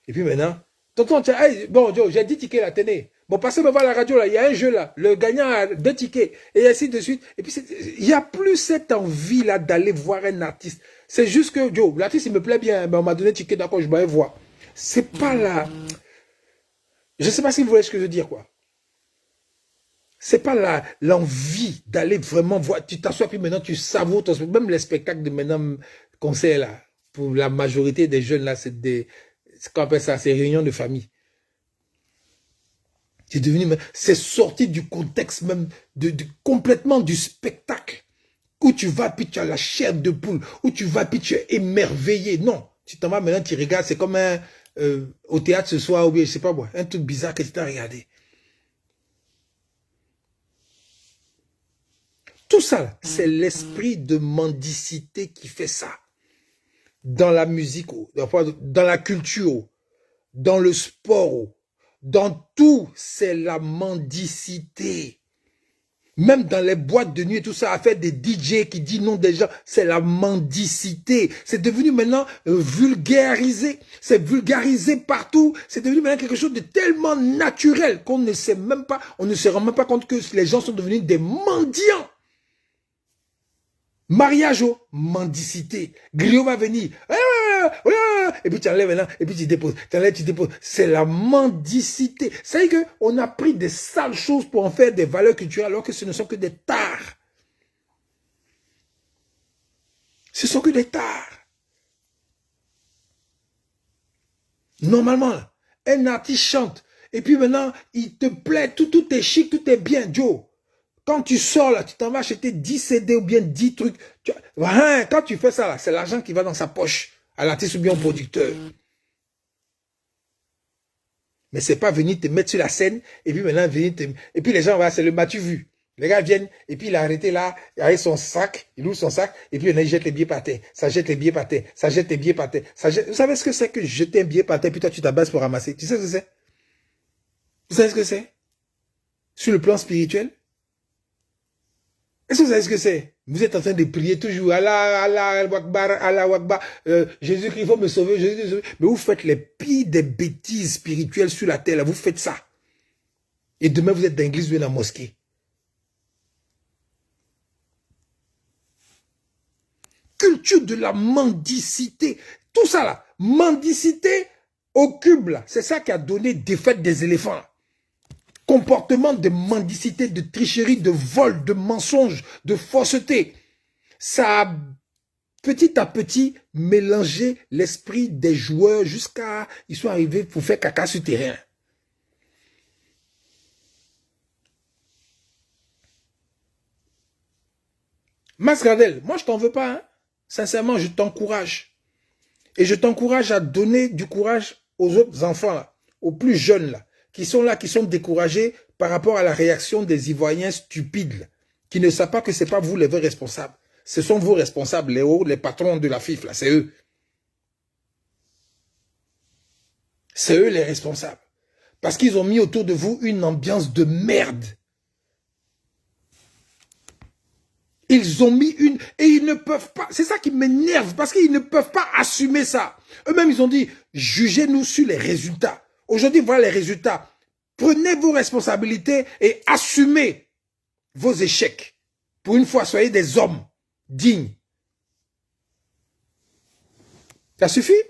Et puis maintenant, tonton, hey, bon, Joe, j'ai 10 tickets là, tenez. Bon, passez me voir la radio là, il y a un jeu là, le gagnant a 2 tickets, et ainsi de suite. Et puis, il n'y a plus cette envie là d'aller voir un artiste. C'est juste que, Joe, l'artiste il me plaît bien, mais on m'a donné un ticket, d'accord, je vais voir. C'est pas là. Je ne sais pas si vous voyez ce que je veux dire, quoi. C'est pas l'envie d'aller vraiment voir. Tu t'assois, puis maintenant tu savoures ton spectacle. Même les spectacles de maintenant, concert là, pour la majorité des jeunes là, c'est des, c'est qu'on appelle ça, c'est réunions de famille. C'est devenu, c'est sorti du contexte même, complètement du spectacle. Où tu vas, puis tu as la chair de poule. Où tu vas, puis tu es émerveillé. Non, tu t'en vas maintenant, tu regardes, c'est comme un, au théâtre ce soir, ou bien je sais pas moi, un truc bizarre que tu as regardé. Tout ça, c'est l'esprit de mendicité qui fait ça. Dans la musique, dans la culture, dans le sport, dans tout, c'est la mendicité. Même dans les boîtes de nuit, tout ça, à faire des DJ qui disent non des gens, c'est la mendicité. C'est devenu maintenant vulgarisé. C'est vulgarisé partout. C'est devenu maintenant quelque chose de tellement naturel qu'on ne sait même pas, on ne se rend même pas compte que les gens sont devenus des mendiants. Mariage, mendicité. Griot va venir. Et puis tu enlèves maintenant, et puis tu déposes. Tu enlèves, tu déposes. C'est la mendicité. C'est vrai qu'on a pris des sales choses pour en faire des valeurs culturelles, alors que ce ne sont que des tares. Ce sont que des tares. Normalement, un artiste chante, et puis maintenant, il te plaît, tout est chic, tout est bien, Joe. Quand tu sors là, tu t'en vas acheter 10 CD ou bien 10 trucs. Quand tu fais ça là, c'est l'argent qui va dans sa poche à l'artiste ou bien au producteur. Mais c'est pas venir te mettre sur la scène et puis maintenant venir te... Et puis les gens, c'est le m'as-tu vu. Les gars viennent et puis il a arrêté là, avec son sac, il ouvre son sac et puis il jette les billets par terre. Ça jette les billets par terre, ça jette les billets par terre. Vous savez ce que c'est que jeter un billet par terre puis toi tu t'abaisses pour ramasser? Tu sais ce que c'est? Vous savez ce que c'est? Sur le plan spirituel? Est-ce que vous savez ce que c'est? Vous êtes en train de prier toujours, Allah, Allah, Akbar, Allah, Akbar, Jésus-Christ, il faut me sauver, Jésus, mais vous faites les pires des bêtises spirituelles sur la terre, là, vous faites ça. Et demain, vous êtes dans l'église ou dans la mosquée. Culture de la mendicité, tout ça là, mendicité au cube là, c'est ça qui a donné défaite des éléphants. Comportement de mendicité, de tricherie, de vol, de mensonge, de fausseté. Ça a petit à petit mélangé l'esprit des joueurs jusqu'à ils sont arrivés pour faire caca sur terrain. Masgradel, moi je t'en veux pas. Hein? Sincèrement, je t'encourage. Et je t'encourage à donner du courage aux autres enfants, là, aux plus jeunes, là, qui sont découragés par rapport à la réaction des Ivoiriens stupides, qui ne savent pas que ce n'est pas vous les vrais responsables. Ce sont vos responsables, les hauts, les patrons de la FIF, là, c'est eux. C'est eux les responsables. Parce qu'ils ont mis autour de vous une ambiance de merde. Ils ont mis une... Et ils ne peuvent pas... C'est ça qui m'énerve, parce qu'ils ne peuvent pas assumer ça. Eux-mêmes, ils ont dit, jugez-nous sur les résultats. Aujourd'hui, voilà les résultats. Prenez vos responsabilités et assumez vos échecs. Pour une fois, soyez des hommes dignes. Ça suffit.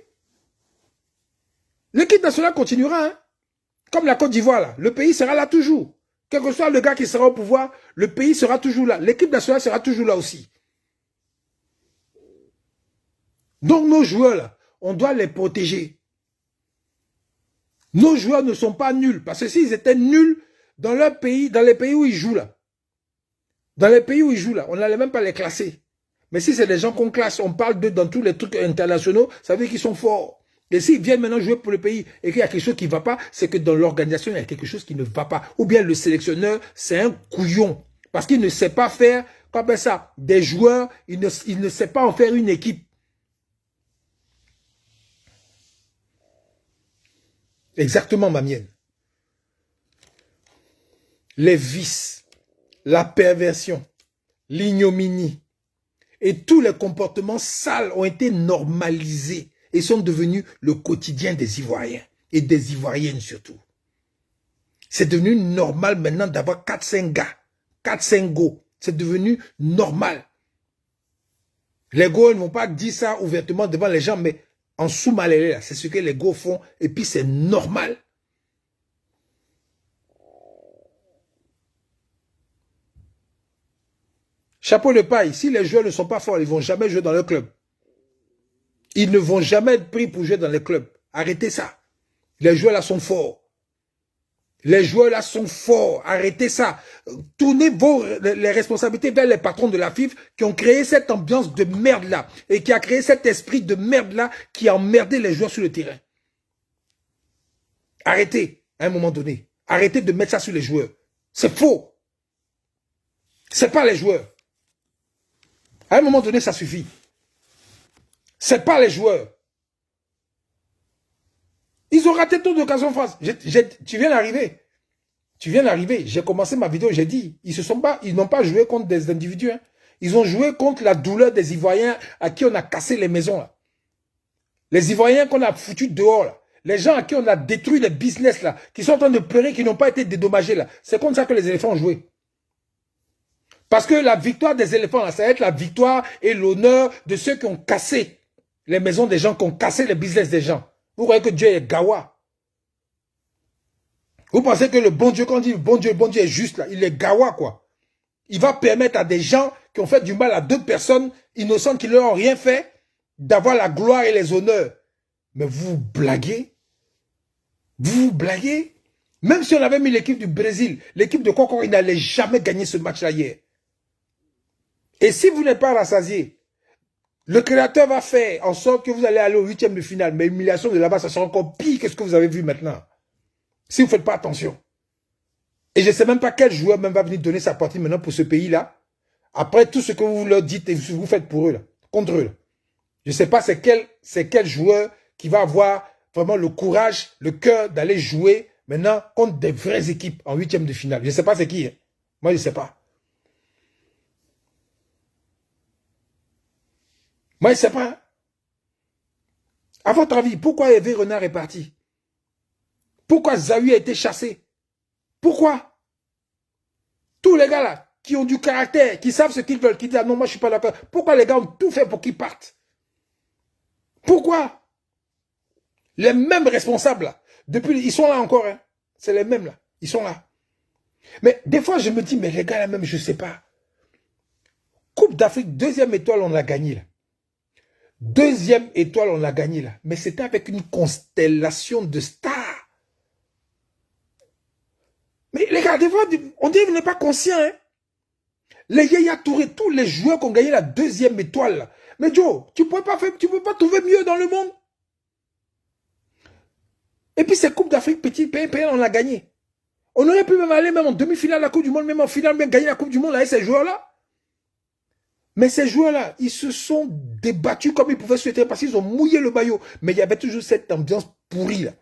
L'équipe nationale continuera. Hein? Comme la Côte d'Ivoire, là. Le pays sera là toujours. Quel que soit le gars qui sera au pouvoir, le pays sera toujours là. L'équipe nationale sera toujours là aussi. Donc nos joueurs, là, on doit les protéger. Nos joueurs ne sont pas nuls. Parce que s'ils étaient nuls dans leur pays, dans les pays où ils jouent là, dans les pays où ils jouent là, on n'allait même pas les classer. Mais si c'est des gens qu'on classe, on parle d'eux dans tous les trucs internationaux, ça veut dire qu'ils sont forts. Et s'ils viennent maintenant jouer pour le pays et qu'il y a quelque chose qui ne va pas, c'est que dans l'organisation, il y a quelque chose qui ne va pas. Ou bien le sélectionneur, c'est un couillon. Parce qu'il ne sait pas faire, comme ça, des joueurs, il ne sait pas en faire une équipe. Exactement, ma mienne. Les vices, la perversion, l'ignominie et tous les comportements sales ont été normalisés et sont devenus le quotidien des Ivoiriens et des Ivoiriennes surtout. C'est devenu normal maintenant d'avoir 4-5 gars, 4-5 go. C'est devenu normal. Les go ne vont pas dire ça ouvertement devant les gens, mais en sous-malais, c'est ce que les go font et puis c'est normal. Chapeau de paille, si les joueurs ne sont pas forts, ils ne vont jamais jouer dans leur club. Ils ne vont jamais être pris pour jouer dans les clubs. Arrêtez ça. Les joueurs là sont forts. Les joueurs là sont forts. Arrêtez ça. Tournez les responsabilités vers les patrons de la FIFA qui ont créé cette ambiance de merde là et qui a créé cet esprit de merde là qui a emmerdé les joueurs sur le terrain. Arrêtez à un moment donné. Arrêtez de mettre ça sur les joueurs. C'est faux. C'est pas les joueurs. À un moment donné, ça suffit. C'est pas les joueurs. Ils ont raté toute l'occasion en France. Tu viens d'arriver. Tu viens d'arriver. J'ai commencé ma vidéo, j'ai dit, ils n'ont pas joué contre des individus. Hein. Ils ont joué contre la douleur des Ivoiriens à qui on a cassé les maisons. Là. Les Ivoiriens qu'on a foutus dehors. Là. Les gens à qui on a détruit les business, là, qui sont en train de pleurer, qui n'ont pas été dédommagés. C'est comme ça que les éléphants ont joué. Parce que la victoire des éléphants, là, ça va être la victoire et l'honneur de ceux qui ont cassé les maisons des gens, qui ont cassé les business des gens. Vous croyez que Dieu est gawa? Vous pensez que le bon Dieu, quand on dit le bon Dieu est juste là, il est gawa quoi. Il va permettre à des gens qui ont fait du mal à d'autres personnes innocentes qui ne leur ont rien fait, d'avoir la gloire et les honneurs. Mais vous blaguez? Vous blaguez? Même si on avait mis l'équipe du Brésil, l'équipe de Concord, il n'allait jamais gagner ce match-là hier. Et si vous n'êtes pas rassasié, le créateur va faire en sorte que vous allez aller au 8e de finale. Mais l'humiliation de là-bas, ça sera encore pire que ce que vous avez vu maintenant. Si vous ne faites pas attention. Et je ne sais même pas quel joueur même va venir donner sa partie maintenant pour ce pays-là. Après tout ce que vous leur dites et vous faites pour eux, là, contre eux. Là. Je ne sais pas c'est quel joueur qui va avoir vraiment le courage, le cœur d'aller jouer maintenant contre des vraies équipes en 8e de finale. Je ne sais pas c'est qui. Hein. Moi, je ne sais pas. Moi, je ne sais pas. À votre avis, pourquoi Hervé Renard est parti? Pourquoi Zawi a été chassé? Pourquoi? Tous les gars là, qui ont du caractère, qui savent ce qu'ils veulent, qui disent ah non, moi je ne suis pas d'accord. Pourquoi les gars ont tout fait pour qu'ils partent? Pourquoi? Les mêmes responsables là, depuis, ils sont là encore. Hein. C'est les mêmes là, ils sont là. Mais des fois, je me dis, mais les gars là même, je ne sais pas. Coupe d'Afrique, 2e étoile, on l'a gagné là. 2e étoile, on l'a gagné là. Mais c'était avec une constellation de stars. Mais les gars, des fois, on dit que vous n'êtes pas conscient. Hein? Les Yaya Touré, tous les joueurs qui ont gagné la 2e étoile. Là. Mais Joe, tu ne peux pas trouver mieux dans le monde. Et puis ces Coupes d'Afrique, petit pays, on l'a gagné. On aurait pu même aller même en demi-finale de la Coupe du Monde, même en finale, même gagner la Coupe du Monde avec ces joueurs-là. Mais ces joueurs-là, ils se sont débattus comme ils pouvaient souhaiter parce qu'ils ont mouillé le maillot. Mais il y avait toujours cette ambiance pourrie là.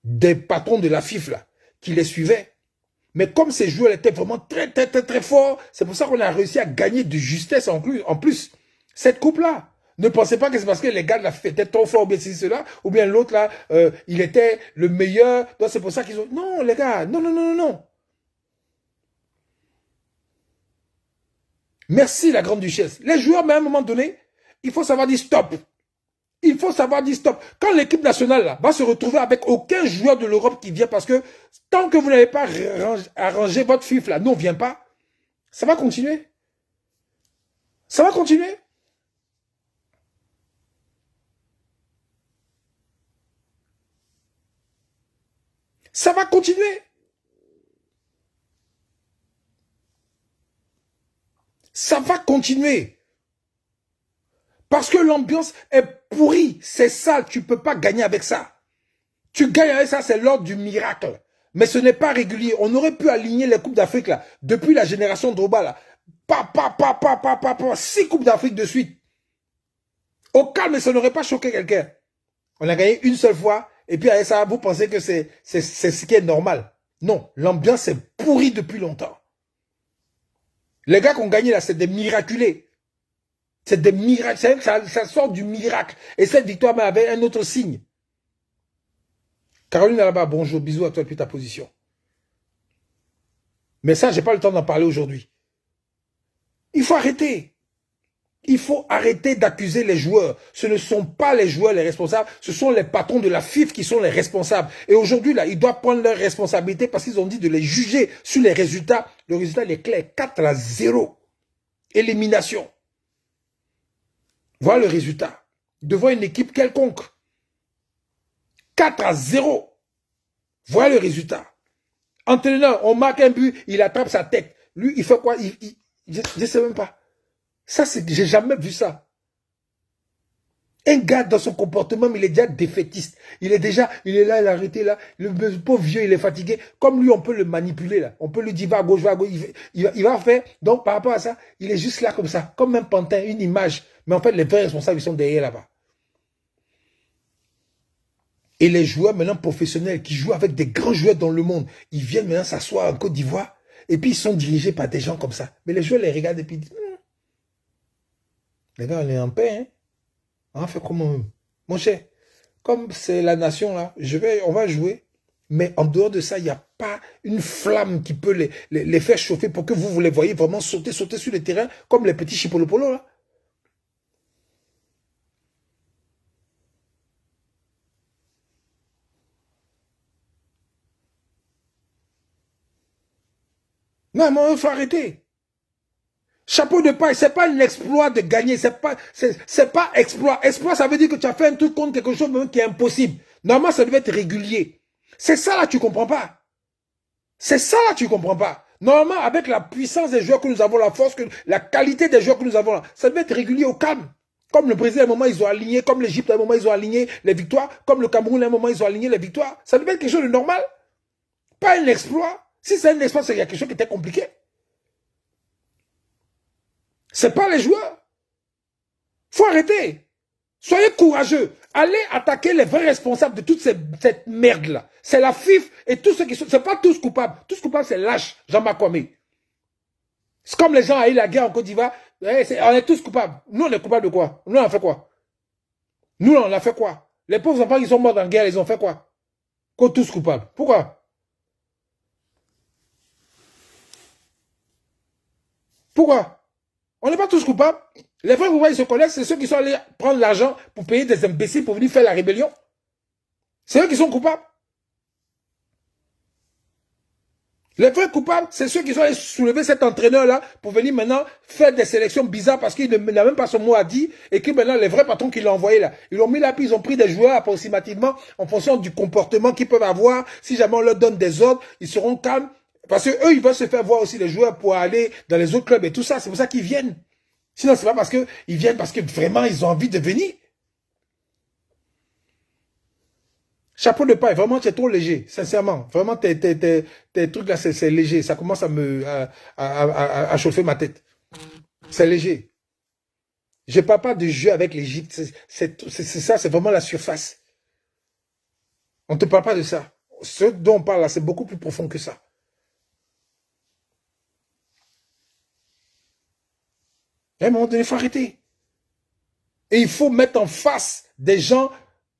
Des patrons de la FIFA là, qui les suivaient. Mais comme ces joueurs étaient vraiment très, très, très, très forts, c'est pour ça qu'on a réussi à gagner de justesse en plus cette coupe-là. Ne pensez pas que c'est parce que les gars de la FIFA étaient trop forts, ou bien c'est cela, ou bien l'autre là, il était le meilleur. Donc c'est pour ça qu'ils ont... Non, les gars, non, non, non, non, non. Merci la grande duchesse. Les joueurs, mais à un moment donné, il faut savoir dire stop. Il faut savoir dire stop. Quand l'équipe nationale là, va se retrouver avec aucun joueur de l'Europe qui vient parce que tant que vous n'avez pas arrangé votre FIFA là, nous on ne vient pas, ça va continuer. Ça va continuer. Ça va continuer. Ça va continuer. Parce que l'ambiance est pourrie. C'est ça, tu ne peux pas gagner avec ça. Tu gagnes avec ça, c'est l'ordre du miracle. Mais ce n'est pas régulier. On aurait pu aligner les Coupes d'Afrique là, depuis la génération Drogba là. 6 Coupes d'Afrique de suite. Au calme, ça n'aurait pas choqué quelqu'un. On a gagné une seule fois, et puis avec ça, vous pensez que c'est ce qui est normal. Non, l'ambiance est pourrie depuis longtemps. Les gars qui ont gagné là, c'est des miraculés. C'est des miracles, ça sort du miracle. Et cette victoire avait un autre signe. Caroline là-bas, bonjour, bisous à toi depuis ta position. Mais ça, je n'ai pas le temps d'en parler aujourd'hui. Il faut arrêter. Il faut arrêter d'accuser les joueurs. Ce ne sont pas les joueurs les responsables, ce sont les patrons de la FIFA qui sont les responsables. Et aujourd'hui, là, ils doivent prendre leurs responsabilités parce qu'ils ont dit de les juger sur les résultats. Le résultat, il est clair, 4-0. Élimination. Voilà le résultat. Devant une équipe quelconque. 4-0. Voilà le résultat. Entraîneur, on marque un but, il attrape sa tête. Lui, il fait quoi? Je ne sais même pas. Ça, j'ai jamais vu ça. Un gars, dans son comportement, il est déjà défaitiste. Il est là, il a arrêté là. Le pauvre vieux, il est fatigué. Comme lui, on peut le manipuler là. On peut lui dire, va à gauche, va à gauche. Il va faire. Donc, par rapport à ça, il est juste là comme ça. Comme un pantin, une image. Mais en fait, les vrais responsables, ils sont derrière là-bas. Et les joueurs maintenant professionnels qui jouent avec des grands joueurs dans le monde, ils viennent maintenant s'asseoir en Côte d'Ivoire. Et puis, ils sont dirigés par des gens comme ça. Mais les joueurs les regardent et puis ils disent, les gars, on est en paix, hein. On fait comment? Mon cher, comme c'est la nation là, on va jouer. Mais en dehors de ça, il n'y a pas une flamme qui peut les faire chauffer pour que vous les voyez vraiment sauter sur le terrain comme les petits chipolopolo là. Non, mais il faut arrêter. Chapeau de paille, c'est pas un exploit de gagner, c'est pas exploit. Exploit, ça veut dire que tu as fait un truc contre quelque chose même qui est impossible. Normalement, ça devait être régulier. C'est ça là, tu comprends pas. C'est ça là, tu comprends pas. Normalement, avec la puissance des joueurs que nous avons, la force, la qualité des joueurs que nous avons là, ça devait être régulier au calme. Comme le Brésil, à un moment, ils ont aligné, comme l'Égypte, à un moment, ils ont aligné les victoires, comme le Cameroun, à un moment, ils ont aligné les victoires. Ça devait être quelque chose de normal. Pas un exploit. Si c'est un exploit, c'est qu'il y a quelque chose qui était compliqué. C'est pas les joueurs. Faut arrêter. Soyez courageux. Allez attaquer les vrais responsables de toute cette merde-là. C'est la FIFA et tous ceux qui sont... C'est pas tous coupables. Tous coupables, c'est lâche, Jean-Marc Kwame. C'est comme les gens à eu la guerre en Côte d'Ivoire. On est tous coupables. Nous, on est coupables de quoi? Nous, on a fait quoi? Nous, on a fait quoi? Les pauvres enfants qui sont morts dans la guerre, ils ont fait quoi? Quoi, tous coupables. Pourquoi? Pourquoi? On n'est pas tous coupables. Les vrais coupables, ils se connaissent, c'est ceux qui sont allés prendre l'argent pour payer des imbéciles pour venir faire la rébellion. C'est eux qui sont coupables. Les vrais coupables, c'est ceux qui sont allés soulever cet entraîneur-là pour venir maintenant faire des sélections bizarres parce qu'il n'a même pas son mot à dire et que maintenant les vrais patrons qui l'ont envoyé là, ils l'ont mis là puis ils ont pris des joueurs approximativement en fonction du comportement qu'ils peuvent avoir. Si jamais on leur donne des ordres, ils seront calmes. Parce qu'eux, ils veulent se faire voir aussi les joueurs pour aller dans les autres clubs et tout ça. C'est pour ça qu'ils viennent. Sinon, c'est pas parce qu'ils viennent parce que vraiment, ils ont envie de venir. Chapeau de paille, vraiment, tu es trop léger, sincèrement. Vraiment, tes trucs là, c'est léger. Ça commence à chauffer ma tête. C'est léger. Je ne parle pas de jeu avec l'Égypte. C'est ça, c'est vraiment la surface. On ne te parle pas de ça. Ce dont on parle là, c'est beaucoup plus profond que ça. À un moment donné, il faut arrêter. Et il faut mettre en face des gens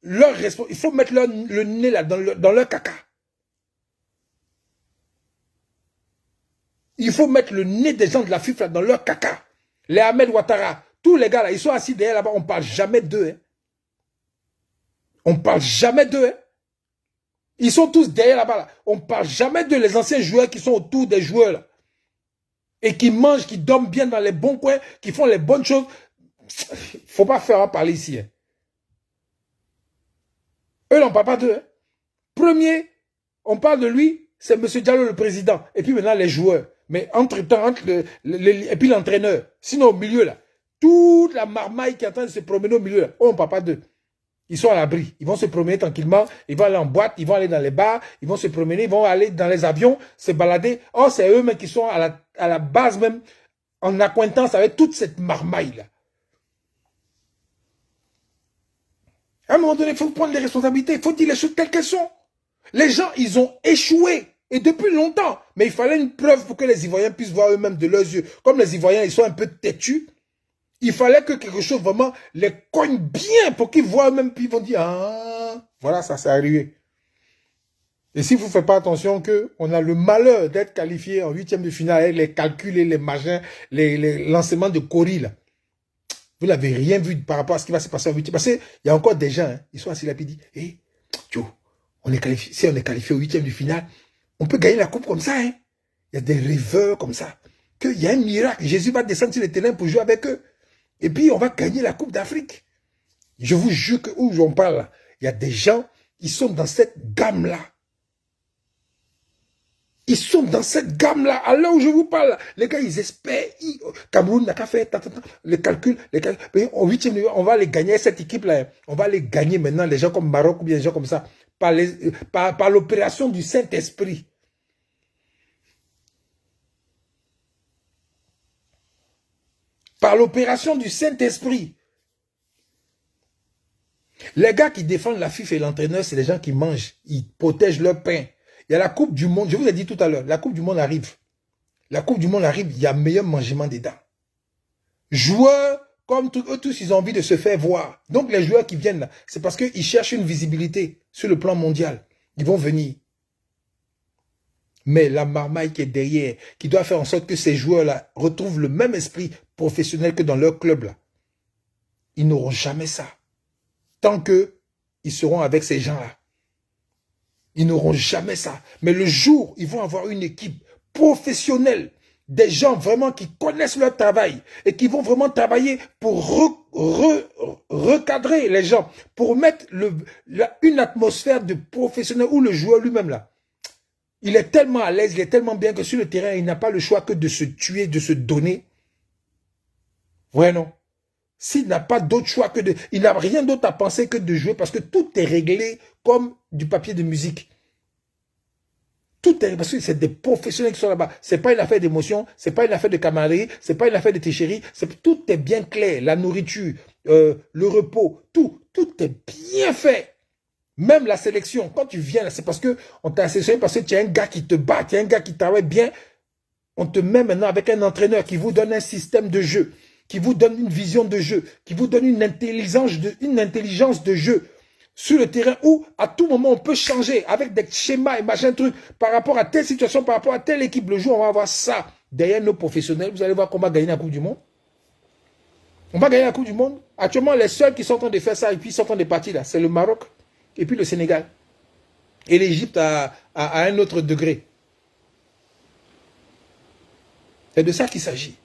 il faut mettre le nez là dans leur caca. Il faut mettre le nez des gens de la FIFA dans leur caca. Les Ahmed Ouattara, tous les gars là, ils sont assis derrière là-bas, on ne parle jamais d'eux. Hein. On ne parle jamais d'eux. Hein. Ils sont tous derrière là-bas. Là. On ne parle jamais d'eux, les anciens joueurs qui sont autour des joueurs là. Et qui mangent, qui dorment bien dans les bons coins, qui font les bonnes choses. Il ne faut pas faire parler ici. Hein. Eux, on ne parle pas d'eux. Hein. Premier, on parle de lui, c'est M. Diallo le président. Et puis maintenant, les joueurs. Mais entre-temps, et puis l'entraîneur. Sinon, au milieu, là, Toute la marmaille qui est en train de se promener au milieu, là, oh, papa d'eux. Ils sont à l'abri. Ils vont se promener tranquillement. Ils vont aller en boîte. Ils vont aller dans les bars. Ils vont se promener. Ils vont aller dans les avions, se balader. Oh, c'est eux-mêmes qui sont à la base même, en accointance avec toute cette marmaille-là. À un moment donné, il faut prendre les responsabilités. Il faut dire les choses telles qu'elles sont. Les gens, ils ont échoué. Et depuis longtemps. Mais il fallait une preuve pour que les Ivoiriens puissent voir eux-mêmes de leurs yeux. Comme les Ivoiriens, ils sont un peu têtus. Il fallait que quelque chose vraiment les cogne bien pour qu'ils voient eux-mêmes, puis ils vont dire, ah, voilà, ça s'est arrivé. Et si vous ne faites pas attention qu'on a le malheur d'être qualifié en 8e de finale avec les calculs et les machins, les lancements de Cori, là. Vous n'avez rien vu par rapport à ce qui va se passer en 8e. Parce qu'il y a encore des gens, hein, ils sont assis là et ils disent, hé, Joe, on est qualifié, si on est qualifié au 8e de finale, on peut gagner la coupe comme ça, hein. Il y a des rêveurs comme ça. Qu'il y a un miracle. Jésus va descendre sur le terrain pour jouer avec eux. Et puis, on va gagner la Coupe d'Afrique. Je vous jure que où j'en parle, il y a des gens qui sont dans cette gamme-là. Ils sont dans cette gamme-là. À l'heure où je vous parle, les gars, ils espèrent. Cameroun n'a qu'à faire les calculs. Mais au 8e, on va les gagner, cette équipe-là. On va les gagner maintenant, les gens comme Maroc ou bien les gens comme ça, par l'opération du Saint-Esprit. Par l'opération du Saint-Esprit. Les gars qui défendent la FIFA et l'entraîneur, c'est les gens qui mangent. Ils protègent leur pain. Il y a la Coupe du Monde. Je vous ai dit tout à l'heure, la Coupe du Monde arrive. La Coupe du Monde arrive, il y a meilleur mangement dedans. Joueurs, comme eux tous, ils ont envie de se faire voir. Donc les joueurs qui viennent là, c'est parce qu'ils cherchent une visibilité sur le plan mondial. Ils vont venir. Mais la marmaille qui est derrière, qui doit faire en sorte que ces joueurs-là retrouvent le même esprit professionnel que dans leur club-là, ils n'auront jamais ça. Tant qu'ils seront avec ces gens-là. Ils n'auront jamais ça. Mais le jour, ils vont avoir une équipe professionnelle, des gens vraiment qui connaissent leur travail et qui vont vraiment travailler pour recadrer les gens, pour mettre une atmosphère de professionnel où le joueur lui-même là, il est tellement à l'aise, il est tellement bien que sur le terrain, il n'a pas le choix que de se tuer, de se donner. Ouais, non. S'il n'a pas d'autre choix que de... Il n'a rien d'autre à penser que de jouer parce que tout est réglé comme du papier de musique. Tout est... Parce que c'est des professionnels qui sont là-bas. Ce n'est pas une affaire d'émotion, ce n'est pas une affaire de camaraderie, ce n'est pas une affaire de tricherie. Tout est bien clair. La nourriture, le repos, tout est bien fait. Même la sélection, quand tu viens là, c'est parce qu'on t'a sélectionné parce que tu as un gars qui te bat, tu as un gars qui travaille bien. On te met maintenant avec un entraîneur qui vous donne un système de jeu, qui vous donne une vision de jeu, qui vous donne une intelligence de jeu sur le terrain où à tout moment on peut changer avec des schémas et machin truc par rapport à telle situation, par rapport à telle équipe. Le jour on va avoir ça derrière nos professionnels, vous allez voir comment gagner la Coupe du Monde. On va gagner la Coupe du Monde. Actuellement, les seuls qui sont en train de faire ça et puis sont en train de partir là, c'est le Maroc et puis le Sénégal. Et l'Égypte à un autre degré. C'est de ça qu'il s'agit.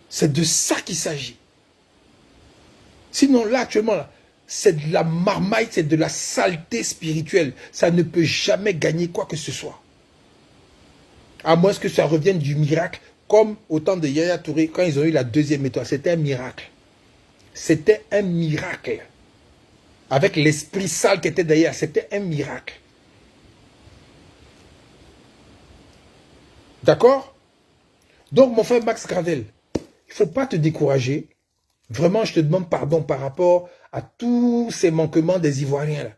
C'est de ça qu'il s'agit. Sinon, là, actuellement, là, c'est de la marmaille, c'est de la saleté spirituelle. Ça ne peut jamais gagner quoi que ce soit. À moins que ça revienne du miracle, comme au temps de Yaya Touré, quand ils ont eu la 2e étoile. C'était un miracle. C'était un miracle. Avec l'esprit sale qui était derrière, c'était un miracle. D'accord? Donc, mon frère Max Gravel, il ne faut pas te décourager. Vraiment, je te demande pardon par rapport à tous ces manquements des Ivoiriens. Là.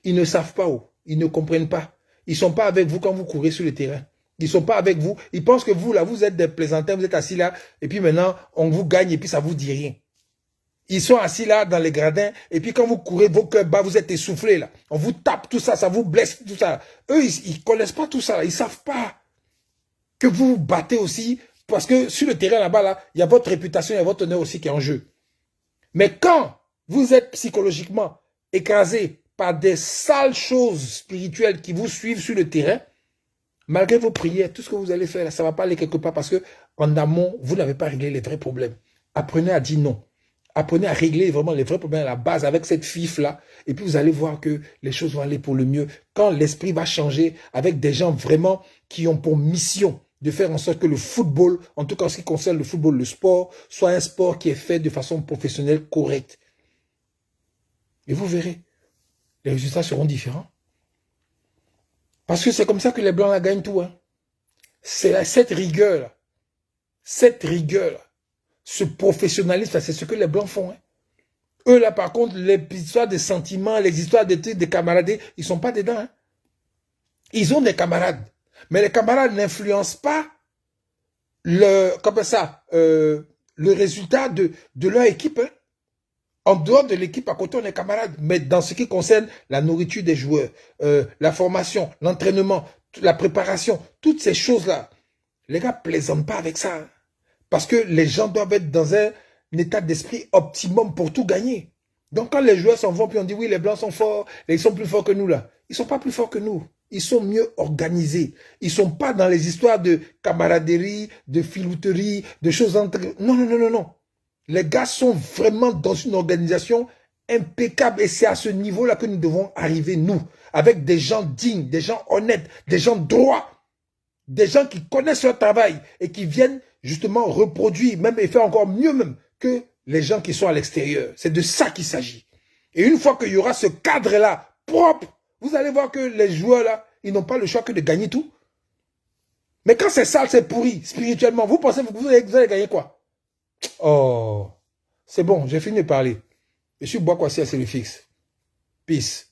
Ils ne savent pas où. Ils ne comprennent pas. Ils ne sont pas avec vous quand vous courez sur le terrain. Ils ne sont pas avec vous. Ils pensent que vous, là, vous êtes des plaisantins, vous êtes assis là, et puis maintenant, on vous gagne, et puis ça ne vous dit rien. Ils sont assis là dans les gradins, et puis quand vous courez, vos cœurs bas, vous êtes essoufflés là. On vous tape, tout ça, ça vous blesse, tout ça. Eux, ils ne connaissent pas tout ça, là. Ils ne savent pas que vous vous battez aussi, parce que sur le terrain là-bas, là, il y a votre réputation, il y a votre honneur aussi qui est en jeu. Mais quand vous êtes psychologiquement écrasé par des sales choses spirituelles qui vous suivent sur le terrain, malgré vos prières, tout ce que vous allez faire, là, ça ne va pas aller quelque part parce que en amont, vous n'avez pas réglé les vrais problèmes. Apprenez à dire non. Apprenez à régler vraiment les vrais problèmes à la base avec cette FIF-là. Et puis vous allez voir que les choses vont aller pour le mieux. Quand l'esprit va changer avec des gens vraiment qui ont pour mission de faire en sorte que le football, en tout cas en ce qui concerne le football, le sport, soit un sport qui est fait de façon professionnelle, correcte. Et vous verrez, les résultats seront différents. Parce que c'est comme ça que les Blancs la gagnent tout. Hein. C'est cette rigueur-là, ce professionnalisme, c'est ce que les Blancs font. Hein. Eux, là, par contre, les histoires de sentiments, les histoires de camarades, ils ne sont pas dedans. Hein. Ils ont des camarades. Mais les camarades n'influencent pas le résultat de leur équipe. Hein. En dehors de l'équipe, à côté, on est camarades. Mais dans ce qui concerne la nourriture des joueurs, la formation, l'entraînement, la préparation, toutes ces choses-là, les gars, plaisantent pas avec ça. Hein. Parce que les gens doivent être dans un état d'esprit optimum pour tout gagner. Donc quand les joueurs s'en vont, puis on dit oui, les Blancs sont forts, ils sont plus forts que nous là. Ils sont pas plus forts que nous. Ils sont mieux organisés. Ils sont pas dans les histoires de camaraderie, de filouterie, de choses entre... Non, non, non, non, non. Les gars sont vraiment dans une organisation impeccable. Et c'est à ce niveau-là que nous devons arriver, nous. Avec des gens dignes, des gens honnêtes, des gens droits. Des gens qui connaissent leur travail et qui viennent justement reproduire, même et faire encore mieux même que les gens qui sont à l'extérieur. C'est de ça qu'il s'agit. Et une fois qu'il y aura ce cadre-là propre, vous allez voir que les joueurs-là, ils n'ont pas le choix que de gagner tout. Mais quand c'est sale, c'est pourri, spirituellement, vous pensez que vous allez gagner quoi? Oh, c'est bon, j'ai fini de parler. Je suis Boakwasi, c'est le fixe. Peace.